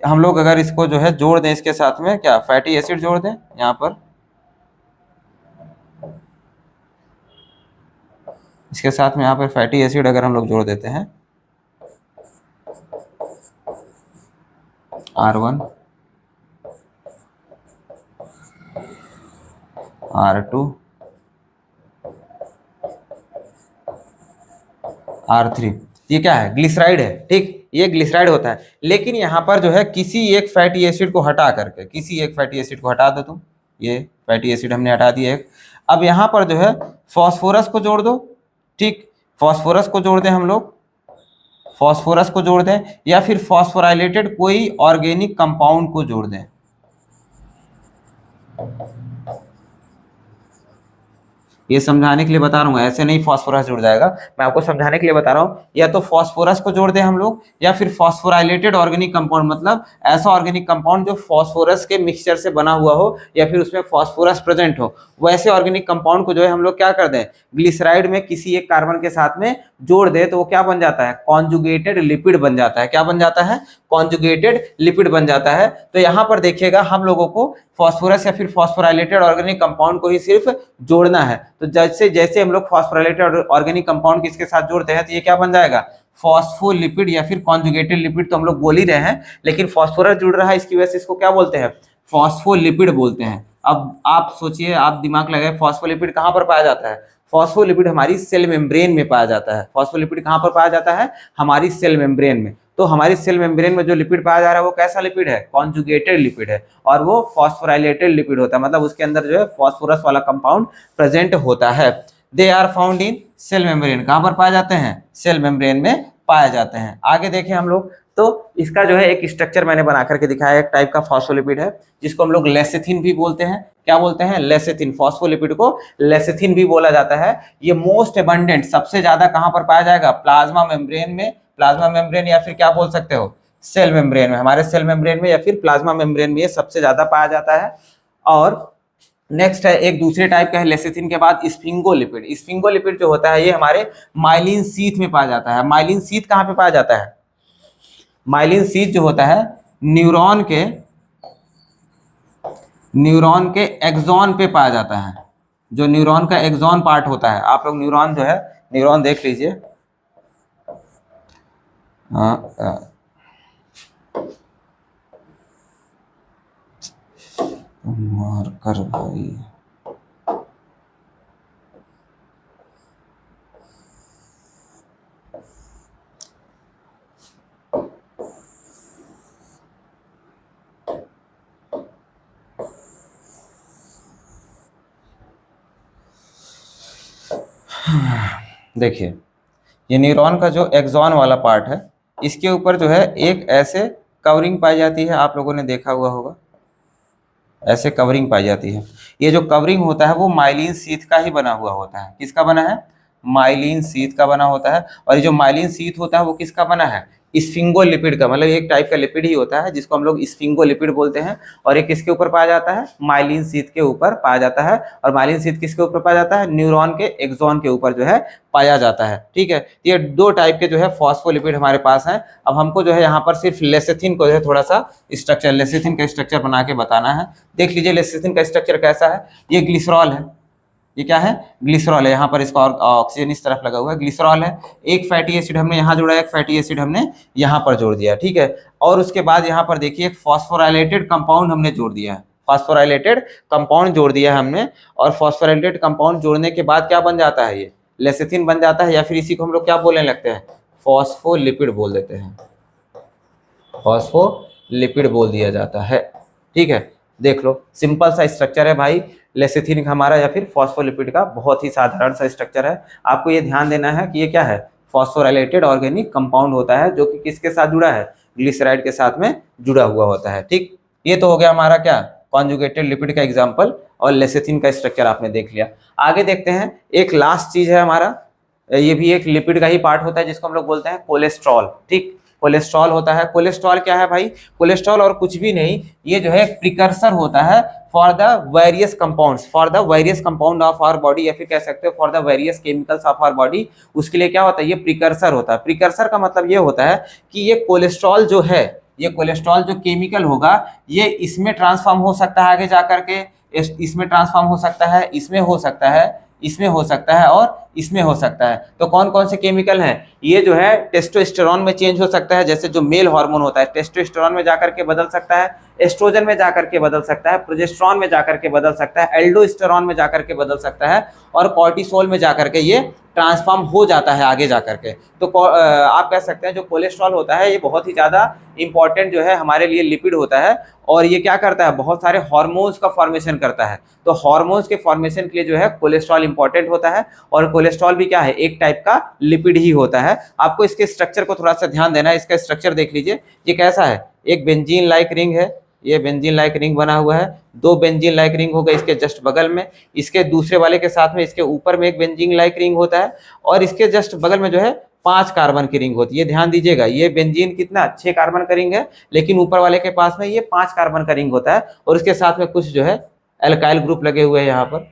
हम लोग अगर इसको जो है जोड़ दें इसके साथ में क्या, फैटी एसिड जोड़ दें यहाँ पर, इसके साथ में यहाँ पर फैटी एसिड अगर हम लोग जोड़ देते हैं R1 R2 R3, ये क्या है, ग्लिसराइड है। ठीक, ये ग्लिसराइड होता है। लेकिन यहाँ पर जो है किसी एक फैटी एसिड को हटा करके, किसी एक फैटी एसिड को हटा दो तुम, ये फैटी एसिड हमने हटा दिया एक। अब यहाँ पर जो है फॉस्फोरस को जोड़ दो। ठीक, फॉस्फोरस को जोड़ दें हम लोग, फॉस्फोरस को जोड़ दें या फिर फॉस्फोराइलेटेड कोई ऑर्गेनिक कंपाउंड को जोड़ दें। ये समझाने के लिए बता रहा हूँ, ऐसे नहीं फॉस्फोरस जुड़ जाएगा, मैं आपको समझाने के लिए बता रहा हूँ। या तो फॉस्फोरस को जोड़ दें हम लोग या फिर फॉस्फोराइलेटेड ऑर्गेनिक कंपाउंड, मतलब ऐसा ऑर्गेनिक कंपाउंड जो फॉस्फोरस के मिक्सचर से बना हुआ हो या फिर उसमें फॉस्फोरस प्रेजेंट हो, वैसे ऑर्गेनिक कंपाउंड को जो है हम लोग क्या कर दें, ग्लिसराइड में किसी एक कार्बन के साथ में जोड़ दे, तो वो क्या बन जाता है, कॉन्जुगेटेड लिपिड बन जाता है। क्या बन जाता है, कॉन्जुगेटेड लिपिड बन जाता है। तो यहाँ पर देखिएगा हम लोगों को फॉस्फोरस या फिर फॉस्फोराइलेटेड ऑर्गेनिक कंपाउंड को ही सिर्फ जोड़ना है। तो जैसे जैसे हम लोग फॉस्फोराइलेटेड ऑर्गेनिक कंपाउंड किसके साथ जोड़ते हैं तो ये क्या बन जाएगा, फॉस्फोलिपिड या फिर कॉन्जुगेटेड लिपिड तो हम लोग बोल ही रहे हैं, लेकिन फॉस्फोरस जुड़ रहा है इसकी वजह से इसको क्या बोलते हैं, फॉस्फोलिपिड बोलते हैं। अब आप सोचिए, आप दिमाग लगाए, फॉस्फोलिपिड कहाँ पर पाया जाता है, फॉस्फोलिपिड हमारी सेल मेम्ब्रेन में पाया जाता है। फॉस्फोलिपिड कहाँ पर पाया जाता है, हमारी सेल मेम्ब्रेन में। तो हमारी सेल मेम्ब्रेन में जो लिपिड पाया जा रहा है वो कैसा लिपिड है, कॉन्जुगेटेड लिपिड है, और वो फॉस्फोराइलेटेड लिपिड होता है, मतलब उसके अंदर जो है फॉस्फोरस वाला कंपाउंड प्रेजेंट होता है। They are found in cell membrane, कहाँ पर पाए जाते हैं, सेल मेम्ब्रेन में पाए जाते हैं। आगे देखें हम लोग, तो इसका जो है एक स्ट्रक्चर मैंने बना करके दिखाया, एक टाइप का फॉस्फोलिपिड है जिसको हम लोग लेसिथिन भी बोलते हैं। क्या बोलते हैं, लेसिथिन। फॉस्फोलिपिड को लेसिथिन भी बोला जाता है। ये मोस्ट एबंडेंट, सबसे ज्यादा कहां पर पाया जाएगा, प्लाज्मा मेम्ब्रेन में, प्लाज्मा मेम्ब्रेन या फिर क्या बोल सकते हो, सेल मेम्ब्रेन में, हमारे सेल मेम्ब्रेन में या फिर प्लाज्मा मेम्ब्रेन में ये सबसे ज्यादा पाया जाता है। और नेक्स्ट है एक दूसरे टाइप का है लेसिथिन के बाद स्फिंगोलिपिड। स्फिंगोलिपिड जो होता है ये हमारे माइलिन शीथ में पाया जाता है। माइलिन शीथ कहाँ पे पाया जाता है, माइलिन शीथ जो होता है न्यूरॉन के एक्सॉन पे पाया जाता है। जो न्यूरॉन का एक्सॉन पार्ट होता है, आप लोग न्यूरॉन जो है, न्यूरॉन देख लीजिए, मार्कर भाई, देखिए ये न्यूरॉन का जो एक्सॉन वाला पार्ट है, इसके ऊपर जो है एक ऐसे कवरिंग पाई जाती है, आप लोगों ने देखा हुआ होगा, ऐसे कवरिंग पाई जाती है। ये जो कवरिंग होता है वो माइलिन शीथ का ही बना हुआ होता है। किसका बना है, माइलिन शीथ का बना होता है। और ये जो माइलिन शीथ होता है वो किसका बना है, स्फिंगोलिपिड का, मतलब एक टाइप का लिपिड ही होता है जिसको हम लोग स्फिंगोलिपिड बोलते हैं। और ये किसके ऊपर पाया जाता है, माइलिन शीथ के ऊपर पाया जाता है। और माइलिन शीथ किसके ऊपर पाया जाता है, न्यूरॉन के एक्सॉन के ऊपर जो है पाया जाता है। ठीक है, ये दो टाइप के जो है फॉस्फोलिपिड हमारे पास हैं। अब हमको जो है यहाँ पर सिर्फ लेसिथिन को जो है थोड़ा सा स्ट्रक्चर, लेसिथिन का स्ट्रक्चर बना के बताना है। देख लीजिए लेसिथिन का स्ट्रक्चर कैसा है, ये ग्लिसरॉल है, ये क्या है, ग्लिसरॉल है। यहाँ पर इसका ऑक्सीजन इस तरफ लगा हुआ है, ग्लिसरॉल है। एक फैटी एसिड हमने यहाँ जोड़ा, एक फैटी एसिड हमने यहाँ पर जोड़ दिया, ठीक है। और उसके बाद यहाँ पर देखिए एक फॉस्फोराइलेटेड कंपाउंड हमने जोड़ दिया है, फॉस्फोराइलेटेड कंपाउंड जोड़ दिया है हमने। और फॉस्फोराइलेटेड कंपाउंड जोड़ने के बाद क्या बन जाता है, ये लेसिथिन बन जाता है, या फिर इसी को हम लोग क्या बोलने लगते हैं, फॉस्फोलिपिड बोल देते हैं, फॉस्फोलिपिड बोल दिया जाता है, ठीक है। देख लो सिंपल सा स्ट्रक्चर है भाई लेसिथिन हमारा या फिर फॉस्फोलिपिड का, बहुत ही साधारण सा स्ट्रक्चर है। आपको ये ध्यान देना है कि ये क्या है, फॉस्फोराइलेटेड ऑर्गेनिक कंपाउंड होता है, जो कि किसके साथ जुड़ा है, ग्लिसराइड के साथ में जुड़ा हुआ होता है, ठीक। ये तो हो गया हमारा क्या, कॉन्जुगेटेड लिपिड का एग्जाम्पल, और लेसिथिन का स्ट्रक्चर आपने देख लिया। आगे देखते हैं, एक लास्ट चीज है हमारा, ये भी एक लिपिड का ही पार्ट होता है, जिसको हम लोग बोलते हैं कोलेस्ट्रॉल, ठीक। कोलेस्ट्रॉल होता है, कोलेस्ट्रॉल क्या है भाई, कोलेस्ट्रॉल और कुछ भी नहीं, ये जो है प्रिकर्सर होता है for the various compounds, for the various compound of our body, या फिर कह सकते हो for the various chemicals of our body. उसके लिए क्या होता है, ये प्रिकर्सर होता है। प्रिकर्सर का मतलब ये होता है कि ये कोलेस्ट्रॉल जो है, ये कोलेस्ट्रॉल जो केमिकल होगा, ये इसमें ट्रांसफॉर्म हो सकता है आगे जाकर के, इसमें ट्रांसफॉर्म हो सकता है, इसमें हो सकता है, इसमें हो सकता है, और इसमें हो सकता है। तो कौन कौन से केमिकल हैं, ये जो है टेस्टोस्टेरोन में चेंज हो सकता है, जैसे जो मेल हार्मोन होता है टेस्टोस्टेरोन में जाकर के बदल सकता है, एस्ट्रोजन में जाकर के बदल सकता है, प्रोजेस्टेरोन में जाकर के बदल सकता है, एल्डोस्टेरोन में जाकर के बदल सकता है, और कॉर्टिसोल में जाकर के ये ट्रांसफॉर्म हो जाता है आगे जाकर के। तो आप कह सकते हैं जो कोलेस्ट्रॉल होता है ये बहुत ही ज़्यादा इंपॉर्टेंट जो है हमारे लिए लिपिड होता है, और ये क्या करता है, बहुत सारे हार्मोन्स का फॉर्मेशन करता है। तो हार्मोन्स के फॉर्मेशन के लिए जो है कोलेस्ट्रॉल इंपॉर्टेंट होता है, और कोलेस्ट्रॉल भी क्या है, एक टाइप का लिपिड ही होता है। आपको इसके स्ट्रक्चर को थोड़ा सा ध्यान देना है, इसका स्ट्रक्चर देख लीजिए, ये कैसा है, एक बेंजीन लाइक रिंग है, ये बेंजीन लाइक रिंग बना हुआ है, दो बेंजीन लाइक रिंग हो गए इसके जस्ट बगल में, इसके दूसरे वाले के साथ में इसके ऊपर में एक बेंजीन लाइक रिंग होता है, और इसके जस्ट बगल में जो है 5 कार्बन की रिंग होती है। ध्यान दीजिएगा, ये बेंजीन कितना 6 कार्बन का रिंग है, लेकिन ऊपर वाले के पास में ये 5 कार्बन का रिंग होता है, और उसके साथ में कुछ जो है एल्काइल ग्रुप लगे हुए हैं यहाँ पर।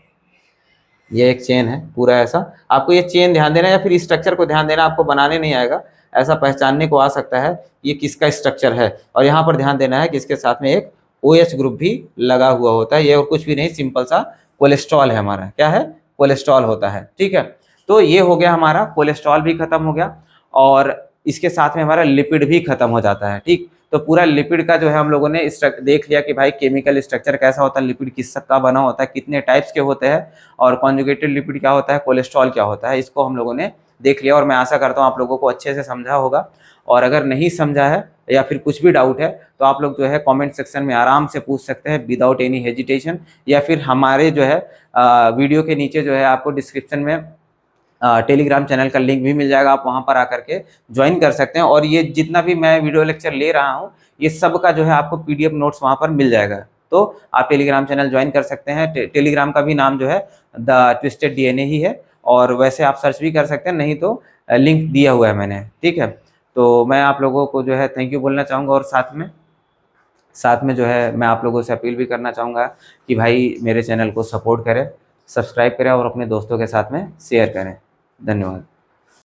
ये एक चेन है पूरा ऐसा, आपको ये चेन ध्यान देना, या फिर स्ट्रक्चर को ध्यान देना, आपको बनाने नहीं आएगा, ऐसा पहचानने को आ सकता है ये किसका स्ट्रक्चर है। और यहाँ पर ध्यान देना है कि इसके साथ में एक OH ग्रुप भी लगा हुआ होता है, ये और कुछ भी नहीं, सिंपल सा कोलेस्ट्रॉल है हमारा, क्या है, कोलेस्ट्रॉल होता है, ठीक है। तो ये हो गया हमारा, कोलेस्ट्रॉल भी खत्म हो गया, और इसके साथ में हमारा लिपिड भी खत्म हो जाता है, ठीक। तो पूरा लिपिड का जो है हम लोगों ने देख लिया कि भाई केमिकल स्ट्रक्चर कैसा होता है, लिपिड किस का बना होता है, कितने टाइप्स के होते हैं, और कॉन्जुगेटेड लिपिड क्या होता है, कोलेस्ट्रॉल क्या होता है, इसको हम लोगों ने देख लिया। और मैं आशा करता हूँ आप लोगों को अच्छे से समझा होगा, और अगर नहीं समझा है या फिर कुछ भी डाउट है तो आप लोग जो है कमेंट सेक्शन में आराम से पूछ सकते हैं विदाउट एनी हेजिटेशन, या फिर हमारे जो है वीडियो के नीचे जो है आपको डिस्क्रिप्शन में टेलीग्राम चैनल का लिंक भी मिल जाएगा, आप वहां पर आकर के ज्वाइन कर सकते हैं। और ये जितना भी मैं वीडियो लेक्चर ले रहा हूँ ये सब का जो है आपको PDF नोट्स वहां पर मिल जाएगा, तो आप टेलीग्राम चैनल ज्वाइन कर सकते हैं। टेलीग्राम का भी नाम जो है द ट्विस्टेड DNA ही है, और वैसे आप सर्च भी कर सकते हैं, नहीं तो लिंक दिया हुआ है मैंने, ठीक है। तो मैं आप लोगों को जो है थैंक यू बोलना चाहूँगा, और साथ में जो है मैं आप लोगों से अपील भी करना चाहूँगा कि भाई मेरे चैनल को सपोर्ट करें, सब्सक्राइब करें, और अपने दोस्तों के साथ में शेयर करें। धन्यवाद।